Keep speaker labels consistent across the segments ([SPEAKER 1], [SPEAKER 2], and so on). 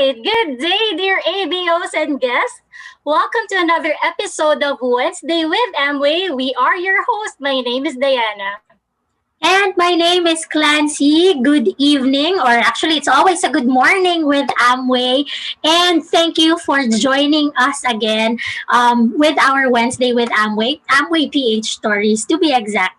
[SPEAKER 1] right. Good day, dear ABOs and guests. Welcome to another episode of Wednesday with Amway. We are your host. My name is Diana.
[SPEAKER 2] And my name is Clancy. Good evening, or actually, it's always a good morning with Amway. And thank you for joining us again with our Wednesday with Amway PH Stories to be exact.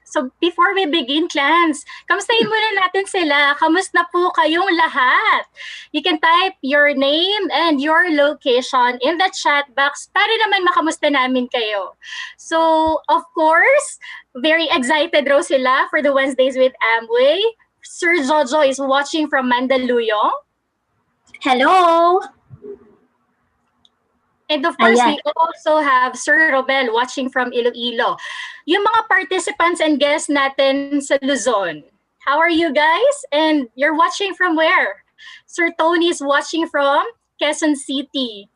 [SPEAKER 1] So before we begin, clans, kamustahin muna natin sila. Kamusta po kayong lahat? You can type your name and your location in the chat box para naman makamusta namin kayo. So, of course, very excited raw sila for the Wednesdays with Amway. Sir Jojo is watching from Mandaluyong.
[SPEAKER 2] Hello!
[SPEAKER 1] And of course, we also have Sir Robel watching from Iloilo. Yung mga participants and guests natin sa Luzon, how are you guys? And you're watching from where? Sir Tony is watching from Quezon City.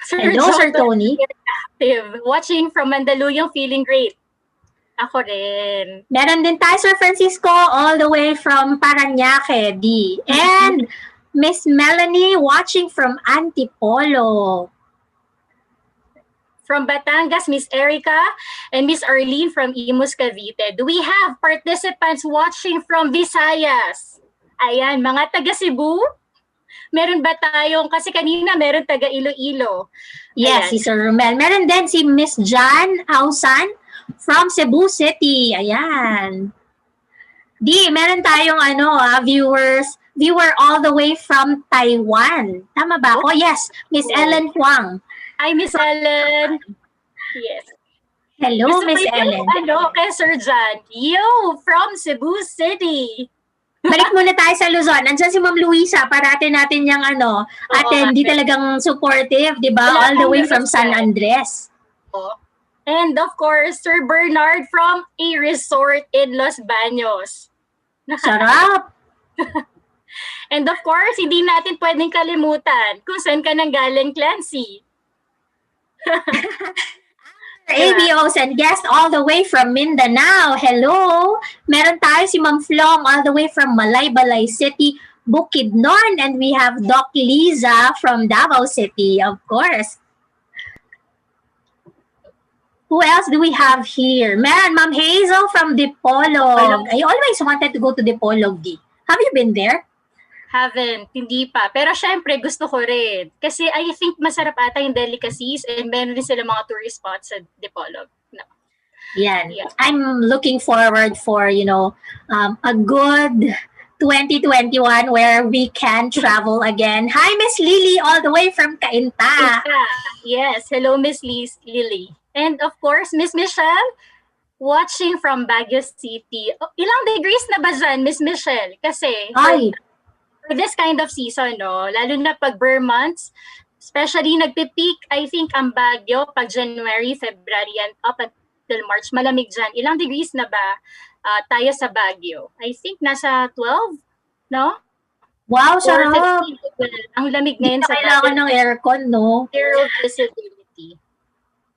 [SPEAKER 2] Hello, Sir Tony.
[SPEAKER 1] Active. Watching from Mandaluyong, feeling great. Ako rin.
[SPEAKER 2] Meron din tayo, Sir Francisco, all the way from Parañaque, D. And Miss Melanie watching from Antipolo.
[SPEAKER 1] From Batangas, Miss Erica and Miss Arlene from Imus, Cavite. Do we have participants watching from Visayas? Ayan, mga taga Cebu? Meron ba tayong, kasi kanina meron taga Iloilo.
[SPEAKER 2] Yes, si Sir Romel. Meron din si Miss Jan Ausan from Cebu City. Ayan. Meron tayong viewer all the way from Taiwan. Tama ba? Oh yes, Miss Ellen Huang.
[SPEAKER 1] Hi, Miss Ellen. Yes.
[SPEAKER 2] Hello, Miss Ellen.
[SPEAKER 1] Kay Sir Jan. Yo, from Cebu City.
[SPEAKER 2] Balik muna tayo sa Luzon. Nandiyan si Ma'am Luisa. Parating natin yung hindi talagang supportive, di ba? All the way from San Andres.
[SPEAKER 1] And of course, Sir Bernard from a resort in Los Baños.
[SPEAKER 2] Sarap!
[SPEAKER 1] And of course, hindi natin pwedeng kalimutan kung saan ka nanggaling, Clancy.
[SPEAKER 2] ABOs and guests all the way from Mindanao. Hello! Meron tayo si Ma'am Flong all the way from Malaybalay City, Bukidnon. And we have Doc Liza from Davao City, of course. Who else do we have here? Ma'am Hazel from Dipolog. I always wanted to go to Dipolog, D. Have you been there?
[SPEAKER 1] Haven't, hindi pa. Pero syempre, gusto ko rin. Kasi I think masarap ata yung delicacies and meron din sila mga tourist spots sa Dipolog. No.
[SPEAKER 2] Yeah. I'm looking forward for, a good 2021 where we can travel again. Hi, Miss Lily, all the way from Cainta.
[SPEAKER 1] Yes. Hello, Miss Lily. And of course, Miss Michelle, watching from Baguio City. Ilang degrees na ba dyan, Miss Michelle? Kasi for this kind of season, lalo na pag Burr months, especially nagpipeak, I think, ang Baguio pag January, February, and up until March, malamig dyan. Ilang degrees na ba tayo sa Baguio? I think nasa 12, no?
[SPEAKER 2] Wow, sarap!
[SPEAKER 1] Ang lamig ngayon sa Baguio.
[SPEAKER 2] Kailangan ng aircon, no?
[SPEAKER 1] Zero visibility.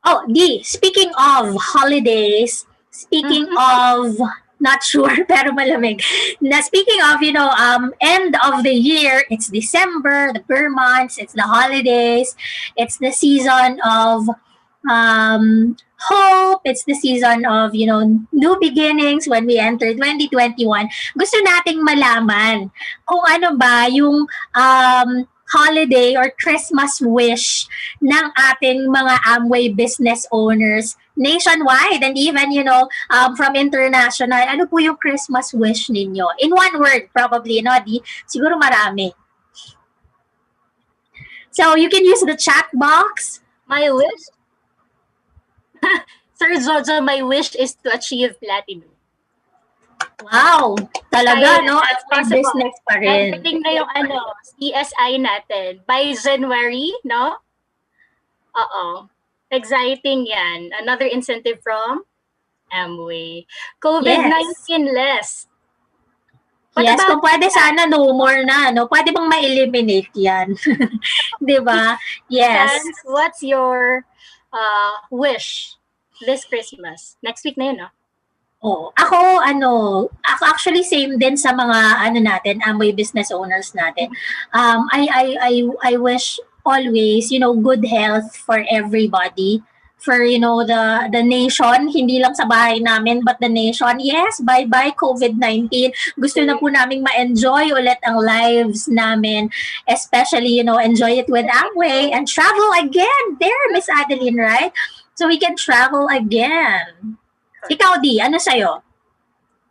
[SPEAKER 2] Oh, speaking of holidays, speaking of... Not sure, pero malamig. Na speaking of, end of the year, it's December, the Burr months, it's the holidays, it's the season of hope, it's the season of, new beginnings when we enter 2021. Gusto nating malaman kung ano ba yung holiday or Christmas wish ng ating mga Amway business owners nationwide and even, from international. Ano po yung Christmas wish ninyo? In one word, probably, no? Siguro marami. So, you can use the chat box.
[SPEAKER 1] My wish? Sir Jojo, my wish is to achieve platinum.
[SPEAKER 2] Wow! Talaga, no? At may business pa rin.
[SPEAKER 1] Nagdating na yung CSI natin by January, no? Oo. Exciting yan. Another incentive from Amway. COVID-19 less.
[SPEAKER 2] Yes, kung pwede sana no more na, no? Pwede bang ma-eliminate yan? Di ba? Yes.
[SPEAKER 1] And what's your wish this Christmas? Next week na yun, no?
[SPEAKER 2] Ako actually same din sa mga natin, Amway business owners natin. I wish always, good health for everybody, for the nation, hindi lang sa bahay namin but the nation. Yes, bye COVID-19. Gusto na po naming ma-enjoy ulit ang lives namin, especially enjoy it with Amway and travel again. There, Miss Adeline, right? So we can travel again. Ikaw, Di, ano sa'yo?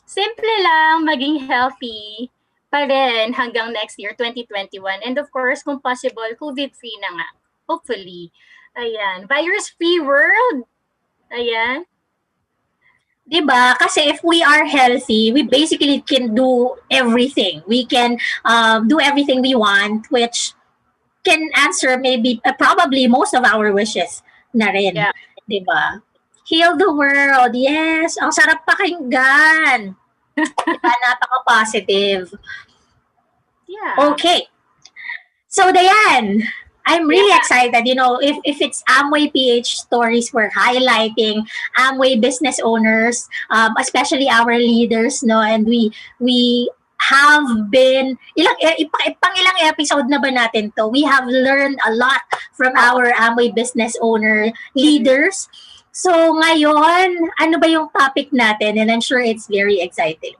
[SPEAKER 1] Simple lang, maging healthy pa rin hanggang next year, 2021. And of course, kung possible, COVID-free na nga. Hopefully. Ayan. Virus-free world. Ayan.
[SPEAKER 2] Diba? Kasi if we are healthy, we basically can do everything. We can do everything we want, which can answer probably most of our wishes na rin.
[SPEAKER 1] Yeah.
[SPEAKER 2] Diba? Heal the world. Yes. Ang sarap pakinggan. Diba? Napaka-positive.
[SPEAKER 1] Yeah.
[SPEAKER 2] Okay. So, Dayan, I'm really excited. If it's Amway PH stories, we're highlighting Amway business owners, especially our leaders, no? And we have been, ilang episode na ba natin to? We have learned a lot from our Amway business owner leaders. So ngayon, ano ba yung topic natin? And I'm sure it's very exciting.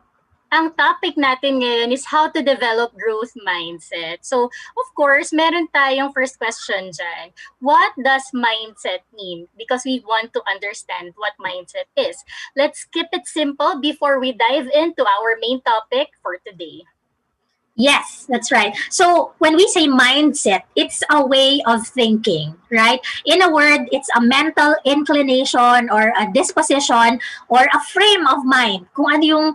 [SPEAKER 1] Ang topic natin ngayon is how to develop growth mindset. So, of course, meron tayong first question dyan. What does mindset mean? Because we want to understand what mindset is. Let's keep it simple before we dive into our main topic for today.
[SPEAKER 2] Yes, that's right. So when we say mindset, it's a way of thinking, right? In a word, it's a mental inclination or a disposition or a frame of mind. Kung ano yung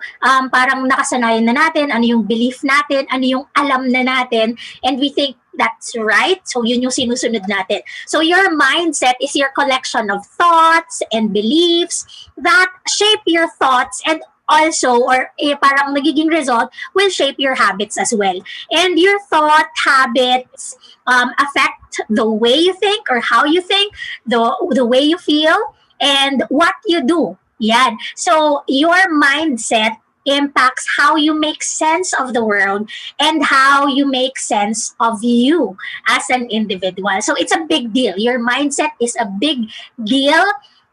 [SPEAKER 2] parang nakasanayan na natin, ano yung belief natin, ano yung alam na natin, and we think that's right. So yun yung sinusunod natin. So your mindset is your collection of thoughts and beliefs that shape your thoughts and also, or parang nagiging result, will shape your habits as well. And your thought habits affect the way you think or how you think, the way you feel, and what you do. Yan. So your mindset impacts how you make sense of the world and how you make sense of you as an individual. So it's a big deal. Your mindset is a big deal.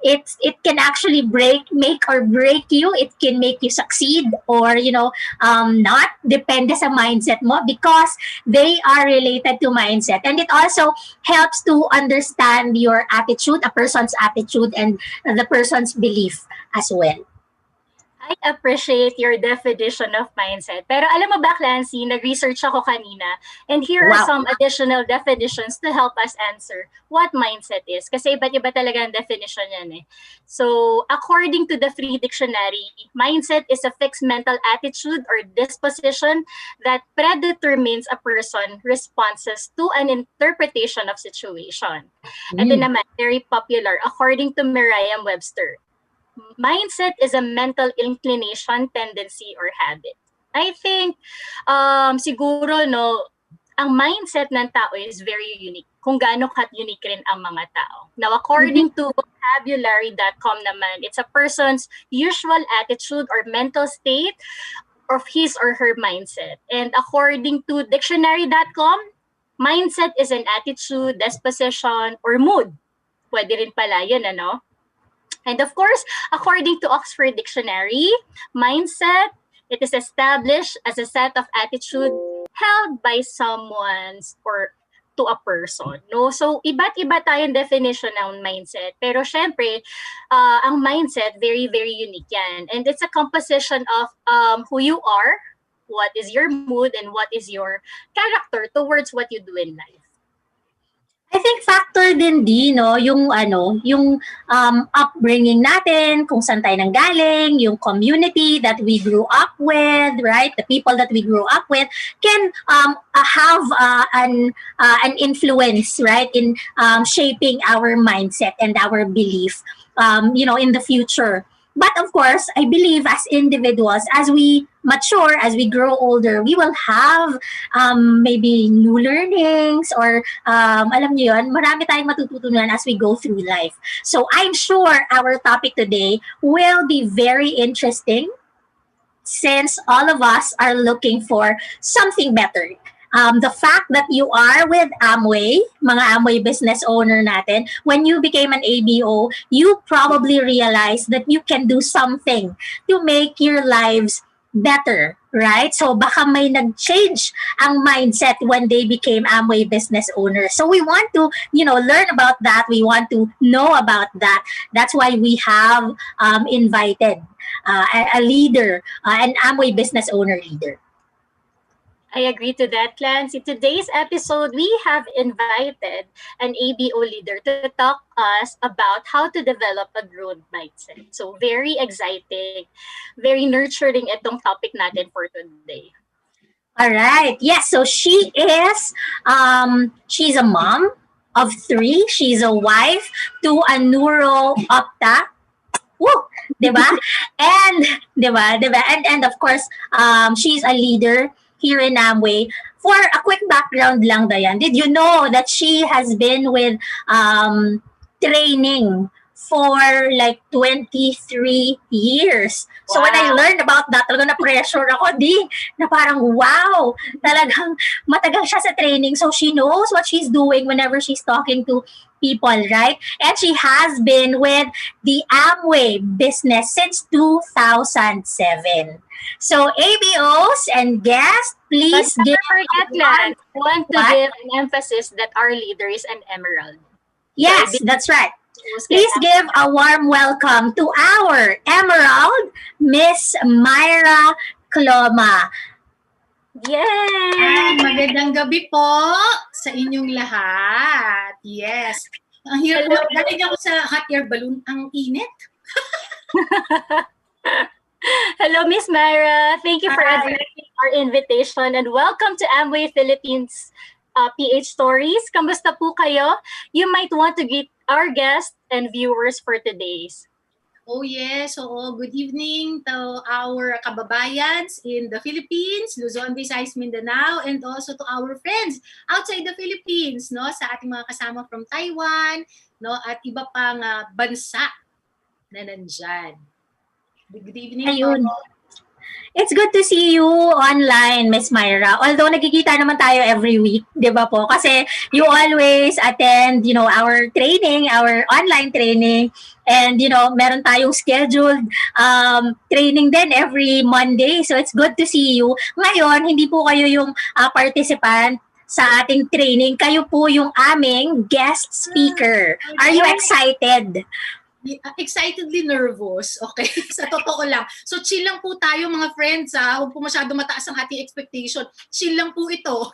[SPEAKER 2] It can actually make or break you. It can make you succeed or not, depende sa mindset mo, because they are related to mindset. And it also helps to understand your attitude, a person's attitude, and the person's belief as well.
[SPEAKER 1] I appreciate your definition of mindset. Pero alam mo ba, Clancy, nag-research ako kanina, and here are some additional definitions to help us answer what mindset is. Kasi iba't iba talaga ang definition yan eh. So, according to the Free Dictionary, mindset is a fixed mental attitude or disposition that predetermines a person responses to an interpretation of situation. Ito naman, very popular, according to Merriam-Webster. Mindset is a mental inclination, tendency, or habit. I think, siguro, ang mindset ng tao is very unique. Kung gaano ka-unique rin ang mga tao. Now, according to vocabulary.com naman, it's a person's usual attitude or mental state of his or her mindset. And according to dictionary.com, mindset is an attitude, disposition, or mood. Pwede rin pala yun, ano? And of course, according to Oxford Dictionary, mindset, it is established as a set of attitude held by someone or to a person. No? So, iba't iba tayong definition ng mindset. Pero syempre, ang mindset, very, very unique yan. And it's a composition of who you are, what is your mood, and what is your character towards what you do in life.
[SPEAKER 2] I think factor din yung upbringing natin, kung saan tayo nanggaling, yung community that we grew up with, right? The people that we grew up with can have an influence, right, in shaping our mindset and our belief, in the future. But of course, I believe as individuals, as we mature, as we grow older, we will have maybe new learnings or alam niyo yun, marami tayong matututunan as we go through life. So I'm sure our topic today will be very interesting since all of us are looking for something better. The fact that you are with Amway, mga Amway business owner natin, when you became an ABO, you probably realized that you can do something to make your lives better, right? So baka may nag-change ang mindset when they became Amway business owners. So we want to, learn about that. We want to know about that. That's why we have invited a leader, an Amway business owner leader.
[SPEAKER 1] I agree to that, Lance. In today's episode, we have invited an ABO leader to talk us about how to develop a growth mindset. So very exciting, very nurturing itong topic natin for today.
[SPEAKER 2] All right. Yes. So she's a mom of 3. She's a wife to a neuro-opta. Woo! Diba? And, diba? And of course, she's a leader here in Amway. For a quick background lang, Dayan, did you know that she has been with training for like 23 years. So when I learned about that, talaga na-pressure ako, na parang wow, talagang matagal siya sa training. So she knows what she's doing whenever she's talking to people, right? And she has been with the Amway business since 2007. So ABOs and guests, please
[SPEAKER 1] give I want to give an emphasis that our leader is an emerald.
[SPEAKER 2] Yes, that's right. Please give a warm welcome to our emerald, Miss Myra Cloma.
[SPEAKER 3] Yay! Magandang gabi po sa inyong lahat. Yes. Ang hirap po. Dalig ako sa hot air balloon. Ang init.
[SPEAKER 1] Hello, Miss Myra. Thank you for accepting our invitation and welcome to Amway Philippines PH Stories. Kamusta po kayo? You might want to greet our guests and viewers for today's.
[SPEAKER 3] Oh yes, good evening to our kababayans in the Philippines, Luzon, Visayas, Mindanao, and also to our friends outside the Philippines, no, sa ating mga kasama from Taiwan, no, at iba pang bansa na nandyan. Good evening.
[SPEAKER 2] Ayun. It's good to see you online, Miss Myra. Although nagkikita naman tayo every week, di ba po? Kasi you always attend, our training, our online training. And, meron tayong scheduled training din every Monday. So it's good to see you. Ngayon, hindi po kayo yung participant sa ating training. Kayo po yung aming guest speaker. Are you excited?
[SPEAKER 3] Excitedly nervous, okay? Sa totoo lang. So chill lang po tayo mga friends, ha? Huwag po masyado mataas ang ating expectation. Chill lang po ito.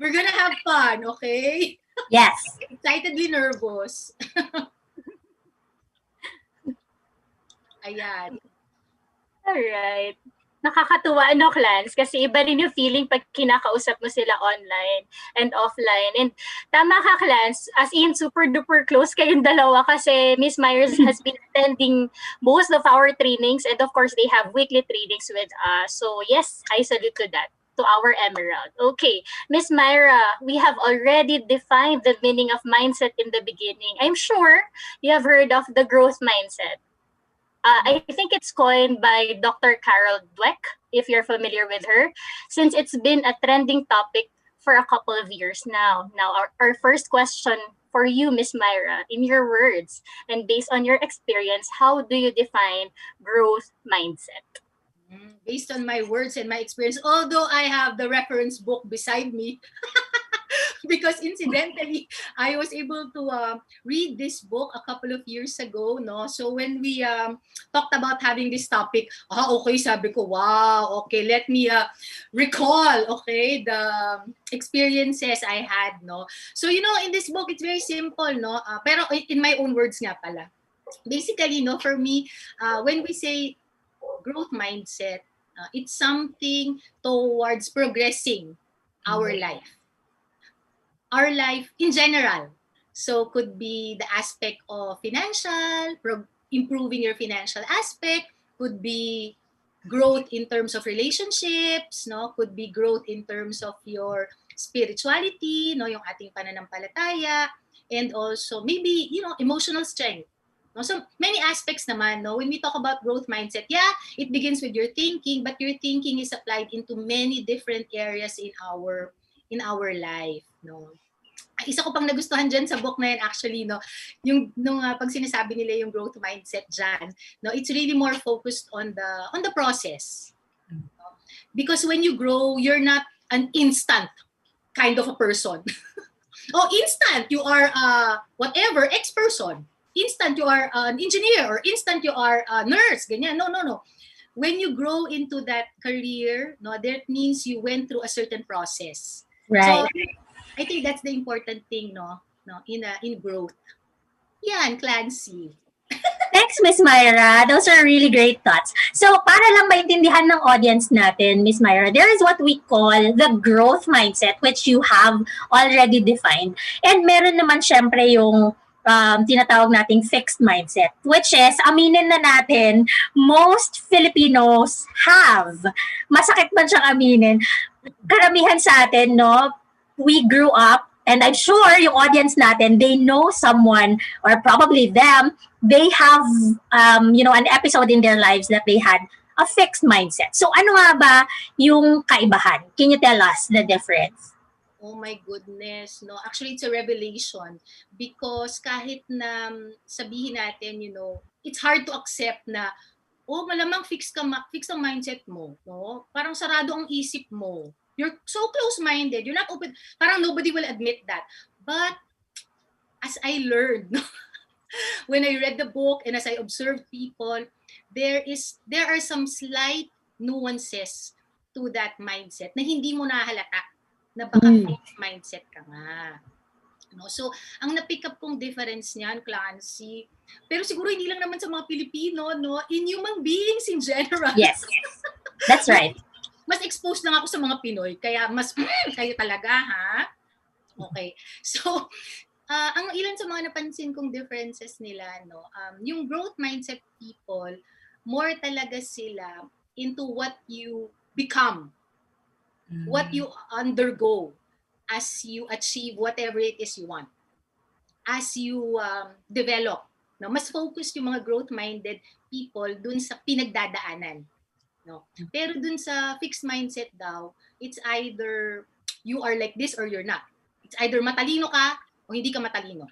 [SPEAKER 3] We're gonna have fun, okay?
[SPEAKER 2] Yes.
[SPEAKER 3] Excitedly nervous. Ayan.
[SPEAKER 1] Alright. Nakakatuwa, Clans? Kasi iba rin yung feeling pag kinakausap mo sila online and offline. And tama ka, Clans. As in, super duper close kayong dalawa kasi Miss Myers has been attending most of our trainings and of course, they have weekly trainings with us. So yes, I salute to that, to our emerald. Okay, Miss Myra, we have already defined the meaning of mindset in the beginning. I'm sure you have heard of the growth mindset. I think it's coined by Dr. Carol Dweck, if you're familiar with her, since it's been a trending topic for a couple of years now. Now, our first question for you, Miss Myra, in your words and based on your experience, how do you define growth mindset?
[SPEAKER 3] Based on my words and my experience, although I have the reference book beside me, because incidentally, I was able to read this book a couple of years ago, no? So when we talked about having this topic, okay, sabi ko, wow, okay, let me recall, okay, the experiences I had, no? So, in this book, it's very simple, no? Pero in my own words nga pala. Basically, no, for me, when we say growth mindset, it's something towards progressing our life. Our life in general. So could be the aspect of financial, improving your financial aspect, could be growth in terms of relationships, no? Could be growth in terms of your spirituality, no? Yung ating pananampalataya, and also maybe, emotional strength. No? So many aspects naman, no? When we talk about growth mindset, yeah, it begins with your thinking, but your thinking is applied into many different areas in our life, no? Isa ko pang nagustuhan dyan sa book na yan actually, no, pag sinasabi nila yung growth mindset dyan, no, it's really more focused on the process. No? Because when you grow, you're not an instant kind of a person. Instant, you are whatever, X person. Instant, you are an engineer, or instant, you are a nurse. Ganyan. No. When you grow into that career, no, that means you went through a certain process.
[SPEAKER 2] Right.
[SPEAKER 3] So, I think that's the important thing, no, in growth. Yan, Clancy.
[SPEAKER 2] Thanks, Miss Myra. Those are really great thoughts. So, para lang maintindihan ng audience natin, Miss Myra, there is what we call the growth mindset, which you have already defined. And meron naman syempre yung tinatawag nating fixed mindset, which is, aminin na natin, most Filipinos have. Masakit man siyang aminin. Karamihan sa atin, no, we grew up, and I'm sure yung audience natin, they know someone, or probably them, they have, an episode in their lives that they had a fixed mindset. So ano nga ba yung kaibahan? Can you tell us the difference?
[SPEAKER 3] Oh my goodness, no. Actually, it's a revelation because kahit na sabihin natin, it's hard to accept na, malamang fixed ang mindset mo, no? Parang sarado ang isip mo. You're so close-minded. You're not open. Parang nobody will admit that. But as I learned, when I read the book and as I observed people, there are some slight nuances to that mindset na hindi mo nahalata na baka fixed mindset ka nga. No? So, ang na-pick up kong difference niyan, Clancy, pero siguro hindi lang naman sa mga Pilipino, no? In human beings in general.
[SPEAKER 2] Yes, that's right.
[SPEAKER 3] Mas exposed lang ako sa mga Pinoy, kaya mas kayo talaga, ha? Okay. So, ang ilan sa mga napansin kong differences nila, no, yung growth mindset people, more talaga sila into what you become, what you undergo as you achieve whatever it is you want, as you develop. No, mas focused yung mga growth-minded people dun sa pinagdadaanan. No? Pero dun sa fixed mindset daw, it's either you are like this or you're not. It's either matalino ka o hindi ka matalino.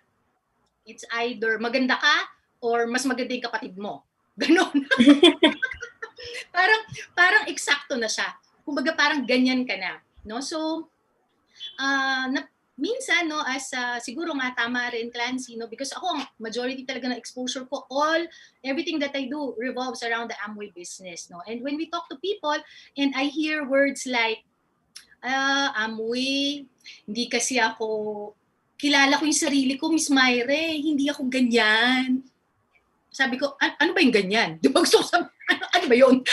[SPEAKER 3] It's either maganda ka or mas maganda yung kapatid mo. Ganon. parang eksakto na siya. Kumbaga parang ganyan ka na. No? So, minsan, no, as siguro nga tama rin, Clancy, no, because ako, majority talaga ng exposure ko, everything that I do revolves around the Amway business. No? And when we talk to people, and I hear words like, Amway, hindi kasi ako, kilala ko yung sarili ko, Miss Myre, hindi ako ganyan. Sabi ko, ano ba yung ganyan? Di ba gusto ko sabi, ano ba yun?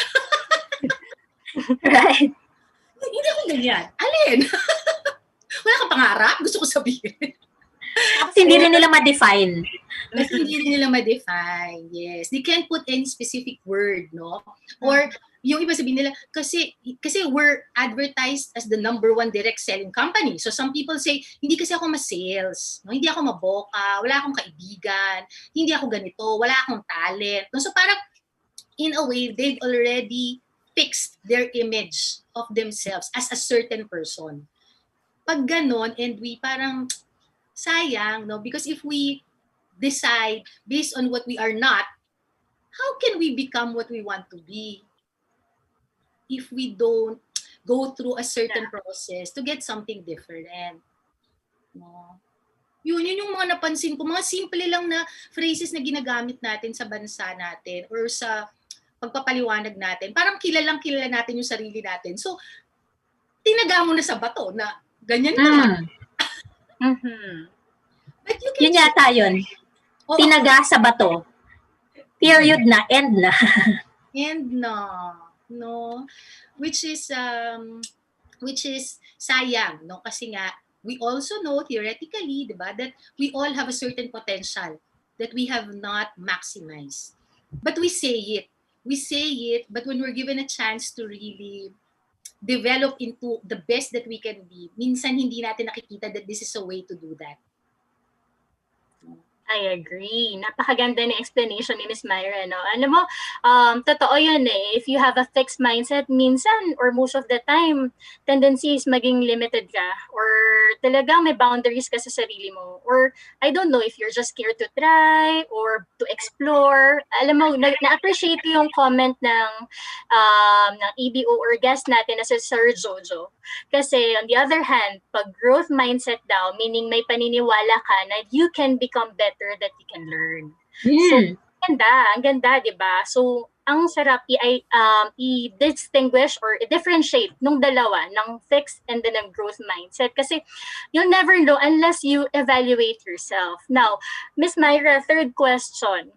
[SPEAKER 2] Right.
[SPEAKER 3] Hindi ako ganyan. Alin? Wala kang pangarap? Gusto ko sabihin.
[SPEAKER 2] Tapos hindi rin nila ma-define.
[SPEAKER 3] Kasi hindi rin nila ma-define. Yes. They can't put any specific word, no? Or yung iba sabihin nila, kasi we're advertised as the #1 direct selling company. So some people say, hindi kasi ako ma-sales. No? Hindi ako maboka. Wala akong kaibigan. Hindi ako ganito. Wala akong talent. No? So parang, in a way, they've already fixed their image of themselves as a certain person. Pag ganon, and we parang sayang, no? Because if we decide based on what we are not, how can we become what we want to be if we don't go through a certain process to get something different? No? Yun yung mga napansin ko, mga simple lang na phrases na ginagamit natin sa bansa natin or sa pagpapaliwanag natin. Parang kilala natin yung sarili natin. So, tinaga mo na sa bato na ganyan ka. But you can
[SPEAKER 2] Yun yata yun. Tinaga sa bato. Period na. End na.
[SPEAKER 3] End na. No? Which is sayang. No? Kasi nga, we also know theoretically, diba, that we all have a certain potential that we have not maximized. But we say it. We say it, but when we're given a chance to really develop into the best that we can be, minsan hindi natin nakikita that this is a way to do that.
[SPEAKER 1] I agree. Napakaganda ng explanation ni Miss Myra, no? Alam mo, totoo yun eh. If you have a fixed mindset, minsan or most of the time, tendency is maging limited ka or talagang may boundaries ka sa sarili mo. Or I don't know if you're just scared to try or to explore. Alam mo, na-appreciate ko yung comment ng EBO or guest natin na si Sir Jojo. Kasi on the other hand, pag growth mindset daw, meaning may paniniwala ka na you can become better that you can learn. So, ang ganda, di ba? So, ang sarap i-distinguish or i-differentiate nung dalawa, ng fixed and then ng growth mindset. Kasi you'll never know unless you evaluate yourself. Now, Miss Myra, third question.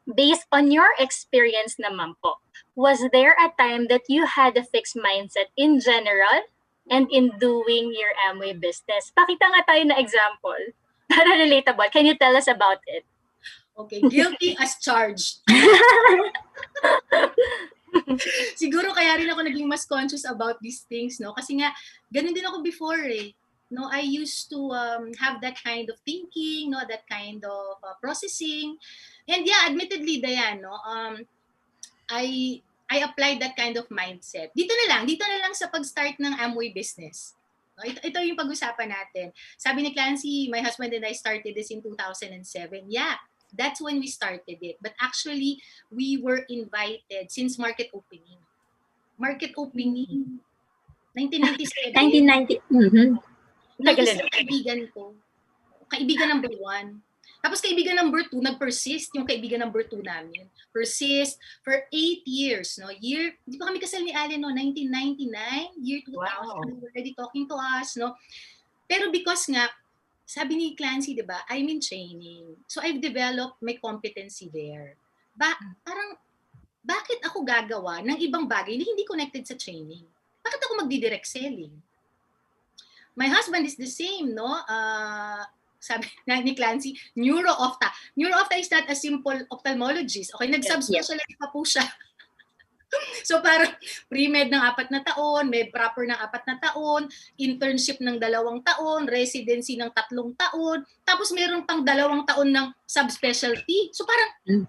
[SPEAKER 1] Based on your experience naman po, was there a time that you had a fixed mindset in general and in doing your Amway business? Pakita nga tayo na example. Para relatable. Can you tell us about it?
[SPEAKER 3] Okay, guilty as charged. Siguro kaya rin ako naging mas conscious about these things, no? Kasi nga, ganun din ako before eh. No, I used to have that kind of thinking, no, that kind of processing. And yeah, admittedly, Dayan, no, I applied that kind of mindset. Dito na lang sa pag-start ng Amway business. Ito yung pag-usapan natin. Sabi ni Clancy, my husband and I started this in 2007. Yeah, that's when we started it. But actually, we were invited since market opening. Market opening, 1997.
[SPEAKER 2] 1990. Mm-hmm.
[SPEAKER 3] Isang kaibigan ko. Kaibigan number 1. Tapos kaibigan number 2, nag-persist yung kaibigan number 2 namin. Persist for 8 years, no? Di ba kami kasal ni Allen, no? 1999, year 2000, wow. They were already talking to us, no? Pero because nga, sabi ni Clancy, di ba, I'm in training. So I've developed my competency there. Parang, bakit ako gagawa ng ibang bagay na hindi connected sa training? Bakit ako magdi-direct selling? My husband is the same, no? Sabi ni Clancy, neuro-opta. Neuro-opta is not a simple ophthalmologist. Okay, nag-subspecialize pa po siya. So parang pre-med ng 4 na taon, med proper ng 4 na taon, internship ng 2 taon, residency ng 3 taon, tapos meron pang 2 taon ng subspecialty. So parang,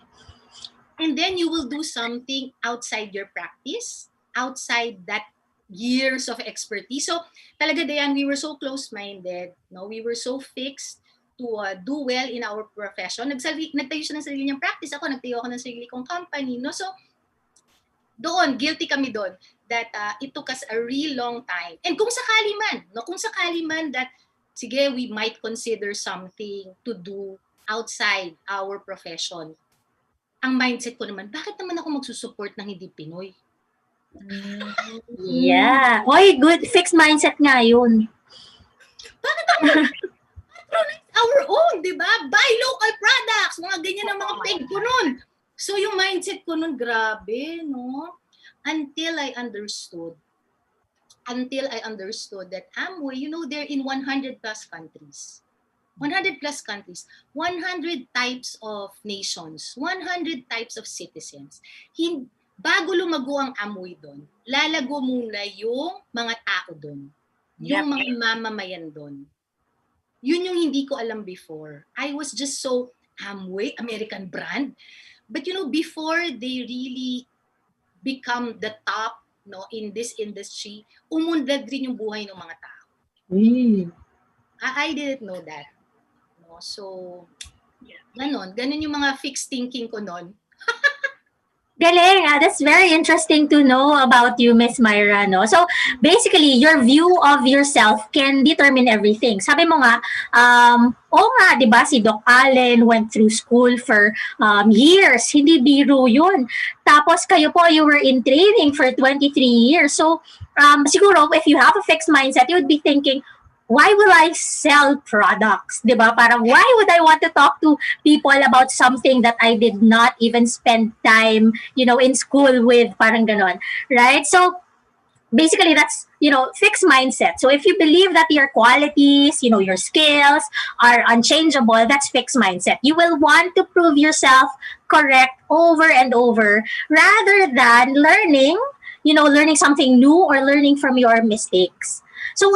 [SPEAKER 3] and then you will do something outside your practice, outside that years of expertise. So talaga, Dayan, we were so close-minded, no? We were so fixed to do well in our profession. Nagtayo siya ng sarili niyang practice. Ako, nagtayo ako ng sarili kong company, no? So, guilty kami doon that it took us a real long time. And kung sakali man that, sige, we might consider something to do outside our profession. Ang mindset ko naman, bakit naman ako magsusupport ng hindi Pinoy?
[SPEAKER 2] Yeah. Oy, good. Fixed mindset nga yun.
[SPEAKER 3] Bakit ako patronize our own, di ba? Buy local products. Mga ganyan ang mga peg ko nun. So yung mindset ko nun, grabe, no? Until I understood that Amway, you know, they're in 100 plus countries. 100 plus countries, 100 types of nations, 100 types of citizens. Bago lumago ang Amway doon, lalago muna yung mga tao doon. Yung mga mamamayan doon. Yun yung hindi ko alam before. I was just so Amway, American brand. But you know, before they really become the top, no, in this industry, umunlad rin yung buhay ng mga tao. I didn't know that. No? So, ganon yung mga fixed thinking ko noon.
[SPEAKER 2] Galing. That's very interesting to know about you, Miss Myra, no? So, basically, your view of yourself can determine everything. Sabi mo nga, di ba, si Doc Allen went through school for years. Hindi biro yun. Tapos, kayo po, you were in training for 23 years. So, siguro, if you have a fixed mindset, you would be thinking, why will I sell products? Diba? Parang, why would I want to talk to people about something that I did not even spend time, in school with? Parang ganon. Right? So, basically, that's, fixed mindset. So, if you believe that your qualities, your skills are unchangeable, that's fixed mindset. You will want to prove yourself correct over and over rather than learning something new or learning from your mistakes. So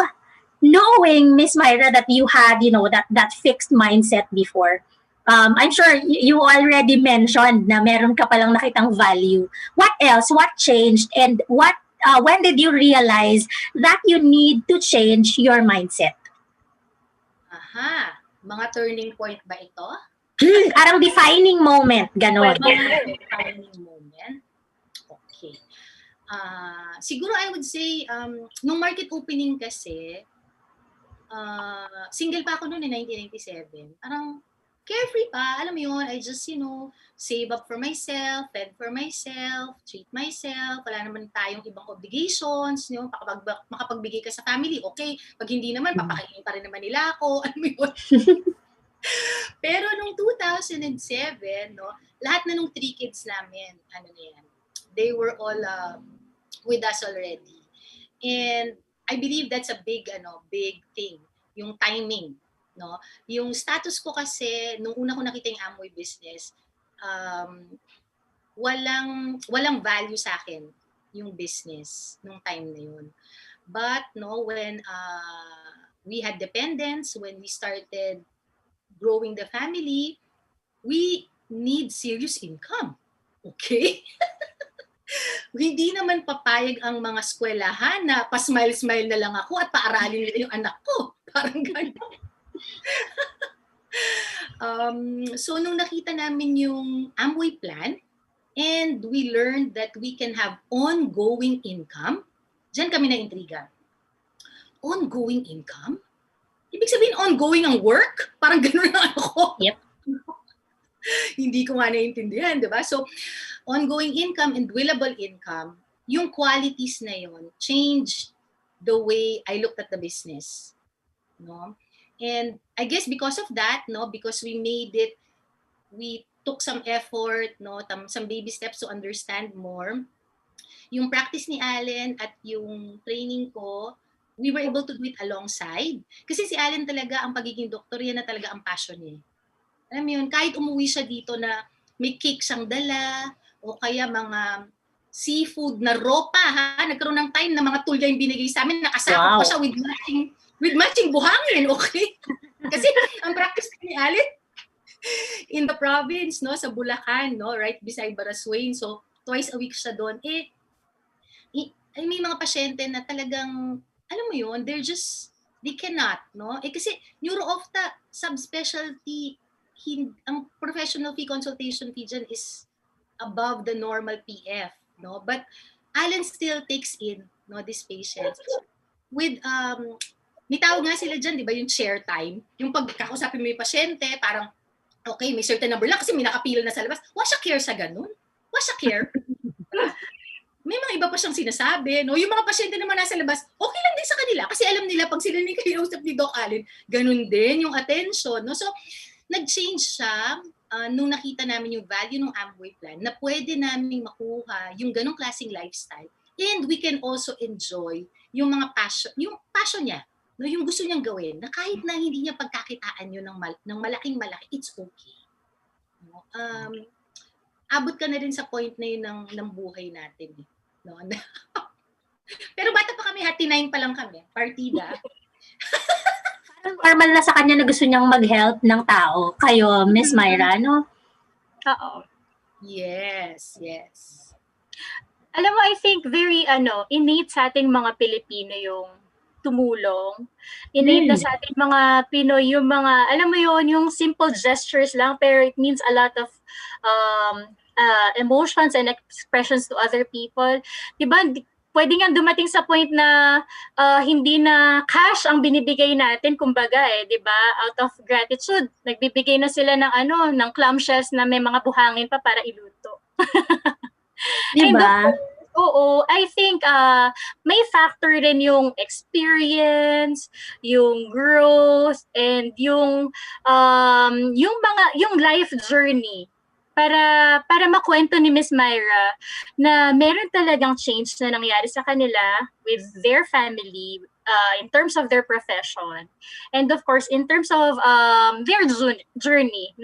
[SPEAKER 2] knowing, Miss Myra, that you had, that fixed mindset before, I'm sure you already mentioned na meron ka palang nakitang value. What else? What changed? And when did you realize that you need to change your mindset?
[SPEAKER 3] Aha, mga turning point ba ito?
[SPEAKER 2] Parang defining moment, ganon.
[SPEAKER 3] Defining moment. Okay. Siguro I would say, nung market opening kasi, single pa ako noon in 1997. Parang carefree pa. Alam mo yun, I just, save up for myself, fed for myself, treat myself. Wala naman tayong ibang obligations. Makapagbigay ka sa family, okay. Pag hindi naman, papakainin pa rin naman nila ako. Alam mo yun. Pero nung 2007, lahat na nung 3 kids namin, they were all with us already. And I believe that's a big thing, yung timing, Yung status ko kasi nung una ko nakita yung Amway business, walang value sa akin yung business nung time na yun. But when we had dependents, when we started growing the family, we need serious income. Okay? Hindi naman papayag ang mga eskwelahan na pa-smile-smile na lang ako at paaralin nila yung anak ko. Parang gano'n. So, nung nakita namin yung Amway plan, and we learned that we can have ongoing income, dyan kami na-intriga. Ongoing income? Ibig sabihin, ongoing ang work? Parang gano'n na ako.
[SPEAKER 2] Yep.
[SPEAKER 3] Hindi ko nga naiintindihan, di ba? So, ongoing income and willable income, yung qualities na yon changed the way I looked at the business. And I guess because of that, because we took some effort, some baby steps to understand more, yung practice ni Allen at yung training ko, we were able to do it alongside. Kasi si Allen talaga, ang pagiging doktor, yan na talaga ang passion niya. Alam mo yun, kahit umuwi siya dito na may cake siyang dala, o kaya mga seafood na ropa, nagkaroon ng time na mga tulya yung binigay sa amin, nakasakot pa siya with matching buhangin, okay? Kasi ang practice ni Allen, in the province, sa Bulacan, right beside Baraswain, so twice a week siya doon. May mga pasyente na talagang, alam mo yun, they cannot, kasi neuro-ophtha subspecialty, ang professional fee consultation fee dyan is above the normal PF, but Allen still takes in these patients with may tawag nga sila dyan, di ba, yung share time, yung pagkakausapin mo yung pasyente, parang okay, may certain number lang kasi may nakapila na sa labas. Wala siya care sa ganun. Wala siya care. May mga iba pa siyang sinasabi, Yung mga pasyente naman nasa labas, okay lang din sa kanila kasi alam nila pag sila ni kausap ni Doc Allen, ganun din yung attention, So, nag-change siya nung nakita namin yung value ng Amway plan na pwede namin makuha yung ganong klaseng lifestyle, and we can also enjoy yung mga passion niya, yung gusto niyang gawin, na kahit na hindi niya pagkakitaan yun ng malaking-malaki, it's okay. Abot ka na rin sa point na yun ng buhay natin. Pero bata pa kami, 39 pa lang kami, partida.
[SPEAKER 2] Normal na sa kanya na gusto niyang mag-help ng tao. Kayo, Miss Myra,
[SPEAKER 1] Oo.
[SPEAKER 3] Yes.
[SPEAKER 1] Alam mo, I think very innate sa ating mga Pilipino yung tumulong. Innate na sa ating mga Pinoy yung mga, alam mo yun, yung simple gestures lang, pero it means a lot of emotions and expressions to other people. Diba, pwede nga dumating sa point na hindi na cash ang binibigay natin, kumbaga diba? Out of gratitude, nagbibigay na sila ng clamshells na may mga buhangin pa para iluto.
[SPEAKER 2] Diba?
[SPEAKER 1] Oo, I think may factor rin yung experience, yung growth, and yung life journey. Para makwento ni Miss Myra na meron talagang change na nangyari sa kanila with their family in terms of their profession, and of course in terms of their journey,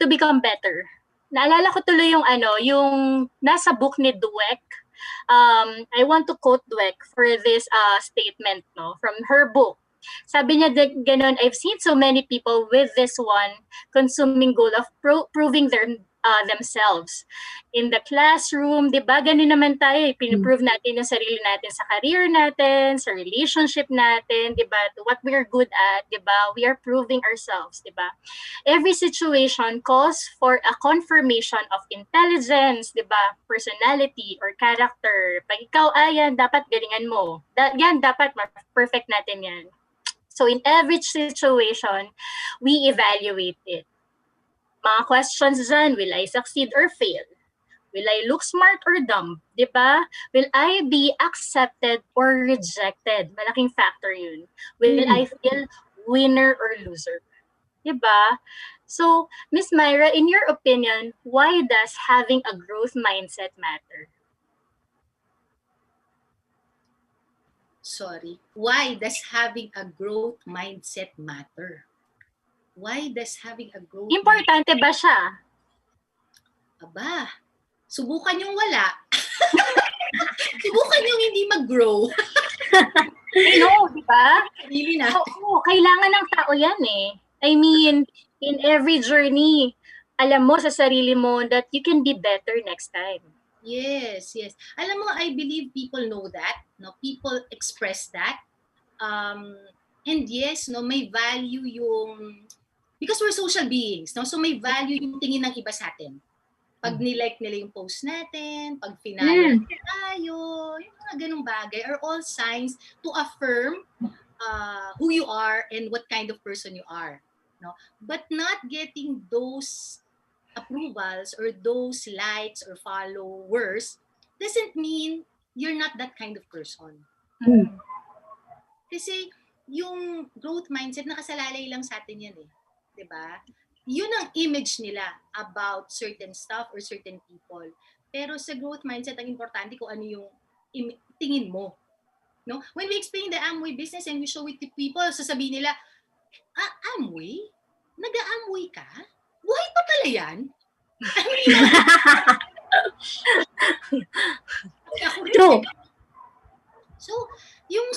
[SPEAKER 1] to become better. Naalala ko tuloy yung yung nasa book ni Dweck. I want to quote Dweck for this statement, no, from her book. Sabi niya ganun, I've seen so many people with this one consuming goal of proving themselves. In the classroom, di ba, ganun naman tayo, piniprove natin yung sarili natin sa career natin, sa relationship natin, di ba, what we're good at, di ba, we are proving ourselves, di ba. Every situation calls for a confirmation of intelligence, di ba, personality or character. Pag ikaw, yan, dapat galingan mo. Yan, dapat perfect natin yan. So in every situation, we evaluate it. Mga questions dyan, will I succeed or fail? Will I look smart or dumb? Diba? Will I be accepted or rejected? Malaking factor yun. Will I feel winner or loser? Diba? So, Miss Myra, in your opinion, why does having a growth mindset matter?
[SPEAKER 3] Why does having a growth mindset matter? Why does having a growth
[SPEAKER 1] Importante ba siya?
[SPEAKER 3] Aba, subukan yung wala. Subukan yung hindi mag-grow.
[SPEAKER 1] Di ba?
[SPEAKER 3] Really na.
[SPEAKER 1] Oo, kailangan ng tao yan eh. I mean, in every journey, alam mo sa sarili mo that you can be better next time.
[SPEAKER 3] Yes. Alam mo, I believe people know that. No, people express that. And yes, no, may value yung, because we're social beings, no? So may value yung tingin ng iba sa atin. Pag nilike nila yung post natin, pag finalo tayo, yung mga ganung bagay are all signs to affirm who you are and what kind of person you are. No? But not getting those approvals or those likes or followers doesn't mean you're not that kind of person. Kasi yung growth mindset, nakasalalay lang sa atin yan eh. Diba? Yun ang image nila about certain stuff or certain people. Pero sa growth mindset, ang importante kung ano yung tingin mo. No? When we explain the Amway business and we show it to people, sasabihin nila, Amway? Nag-Amway ka? Buhay pa pala yan?
[SPEAKER 2] True.
[SPEAKER 3] So, yung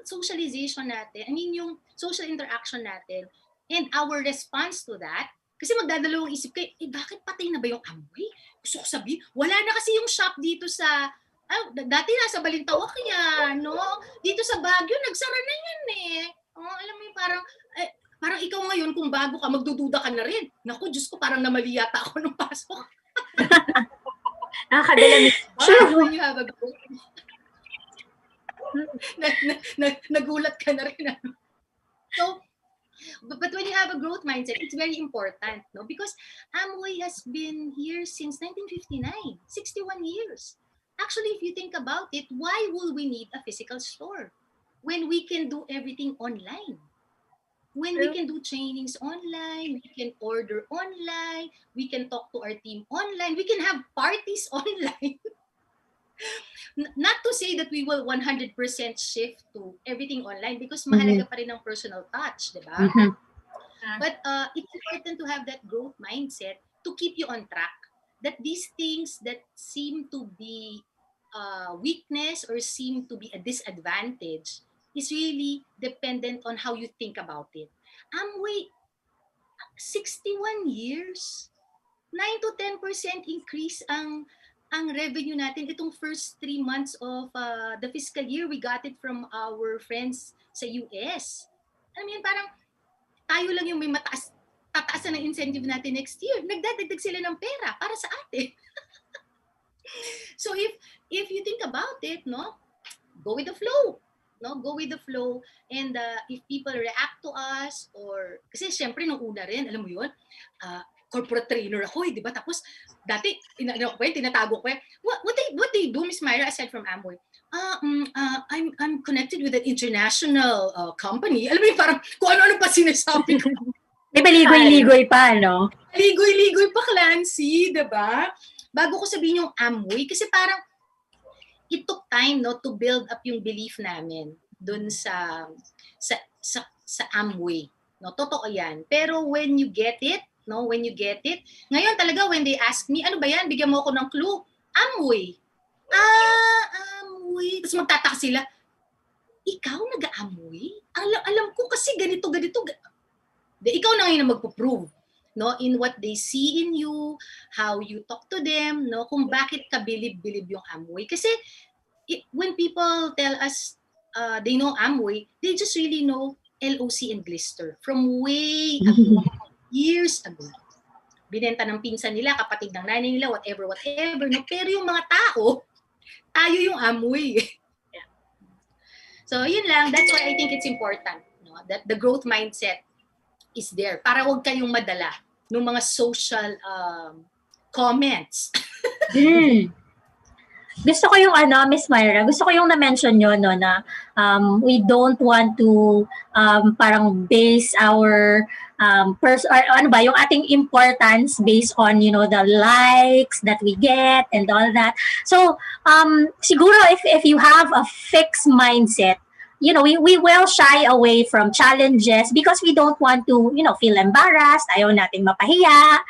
[SPEAKER 3] socialization natin, yung social interaction natin, and our response to that, kasi magdadalawang isip kayo, bakit patay na ba yung Amway? Gusto ko sabihin, wala na kasi yung shop dito sa, dati nasa Balintawak yan, no? Dito sa Baguio, nagsara na yan eh. Alam mo yung parang ikaw ngayon, kung bago ka, magdududa ka na rin. Naku, Diyos ko, parang namali yata ako nung pasok.
[SPEAKER 1] Nakakadala
[SPEAKER 3] When you have a growth, nagulat ka na rin. So, but when you have a growth mindset, it's very important, no? Because Amway has been here since 1959, 61 years. Actually, if you think about it, why will we need a physical store when we can do everything online? When we can do trainings online, we can order online, we can talk to our team online, we can have parties online. Not to say that we will 100% shift to everything online because mahalaga pa rin ang personal touch, di ba? But it's important to have that growth mindset to keep you on track. That these things that seem to be weakness or seem to be a disadvantage is really dependent on how you think about it. Amway, 61 years, 9 to 10% increase ang revenue natin. Itong first 3 months of the fiscal year, we got it from our friends sa US. I mean, parang tayo lang yung may tataasan ng incentive natin next year. Nagdadagdag sila ng pera para sa atin. So if you think about it, no, go with the flow. No, go with the flow, and if people react to us, or kasi syempre nung una rin, alam mo yun, corporate trainer ako di ba? Tapos dati tinatago ko what they do, Miss Myra, aside from Amway? I'm connected with an international company. Alam mo yun, parang kung ano-ano pa sinasabi ko.
[SPEAKER 2] May paligoy-ligoy pa, no?
[SPEAKER 3] Ligoy-ligoy pa, Clancy, di ba? Bago ko sabihin yung Amway, kasi parang it took time, no, to build up yung belief namin dun sa Amway. No, totoo yan. Pero when you get it, no, when you get it. Ngayon talaga, when they ask me, ano ba yan? Bigyan mo ako ng clue. Amway. Amway. Tapos magtataka sila, ikaw nag-aamoy? Alam ko kasi ganito. Ikaw na ngayon na magpo-prove, no, in what they see in you, how you talk to them, no, kung bakit ka bilib-bilib yung Amway. Kasi when people tell us they know Amway, they just really know LOC and Glister from way ago, years ago. Binenta ng pinsan nila, kapatid ng nanay nila, whatever, no? Pero yung mga tao, tayo yung Amway. So, yun lang. That's why I think it's important, no, that the growth mindset is there. Para huwag kayong madala ng mga social comments.
[SPEAKER 2] Gusto ko yung Miss Myra, gusto ko yung na-mention nyo, no, na we don't want to parang base our yung ating importance based on, the likes that we get and all that. So, siguro if you have a fixed mindset, we will shy away from challenges because we don't want to, feel embarrassed, ayaw nating mapahiya.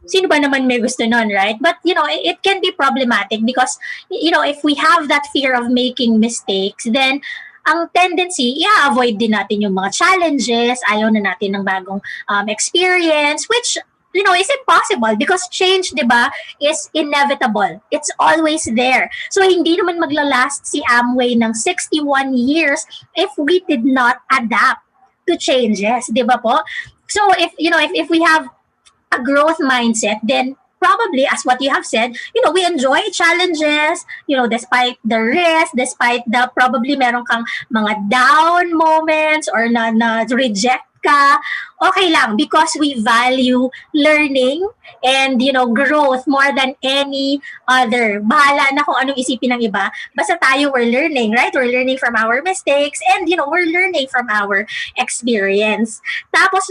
[SPEAKER 2] Sino ba naman may gusto nun, right? But, it can be problematic because, if we have that fear of making mistakes, then ang tendency, i-avoid din natin yung mga challenges, ayaw na natin ng bagong experience, which, is impossible because change, di ba, is inevitable. It's always there. So, hindi naman maglalast si Amway ng 61 years if we did not adapt to changes, di ba po? So, if we have a growth mindset, then probably, as what you have said, we enjoy challenges, despite the risk, despite the probably meron kang mga down moments or na reject ka, okay lang because we value learning and, growth more than any other. Bahala na kung anong isipin ng iba. Basta tayo, we're learning, right? We're learning from our mistakes and, we're learning from our experience. Tapos,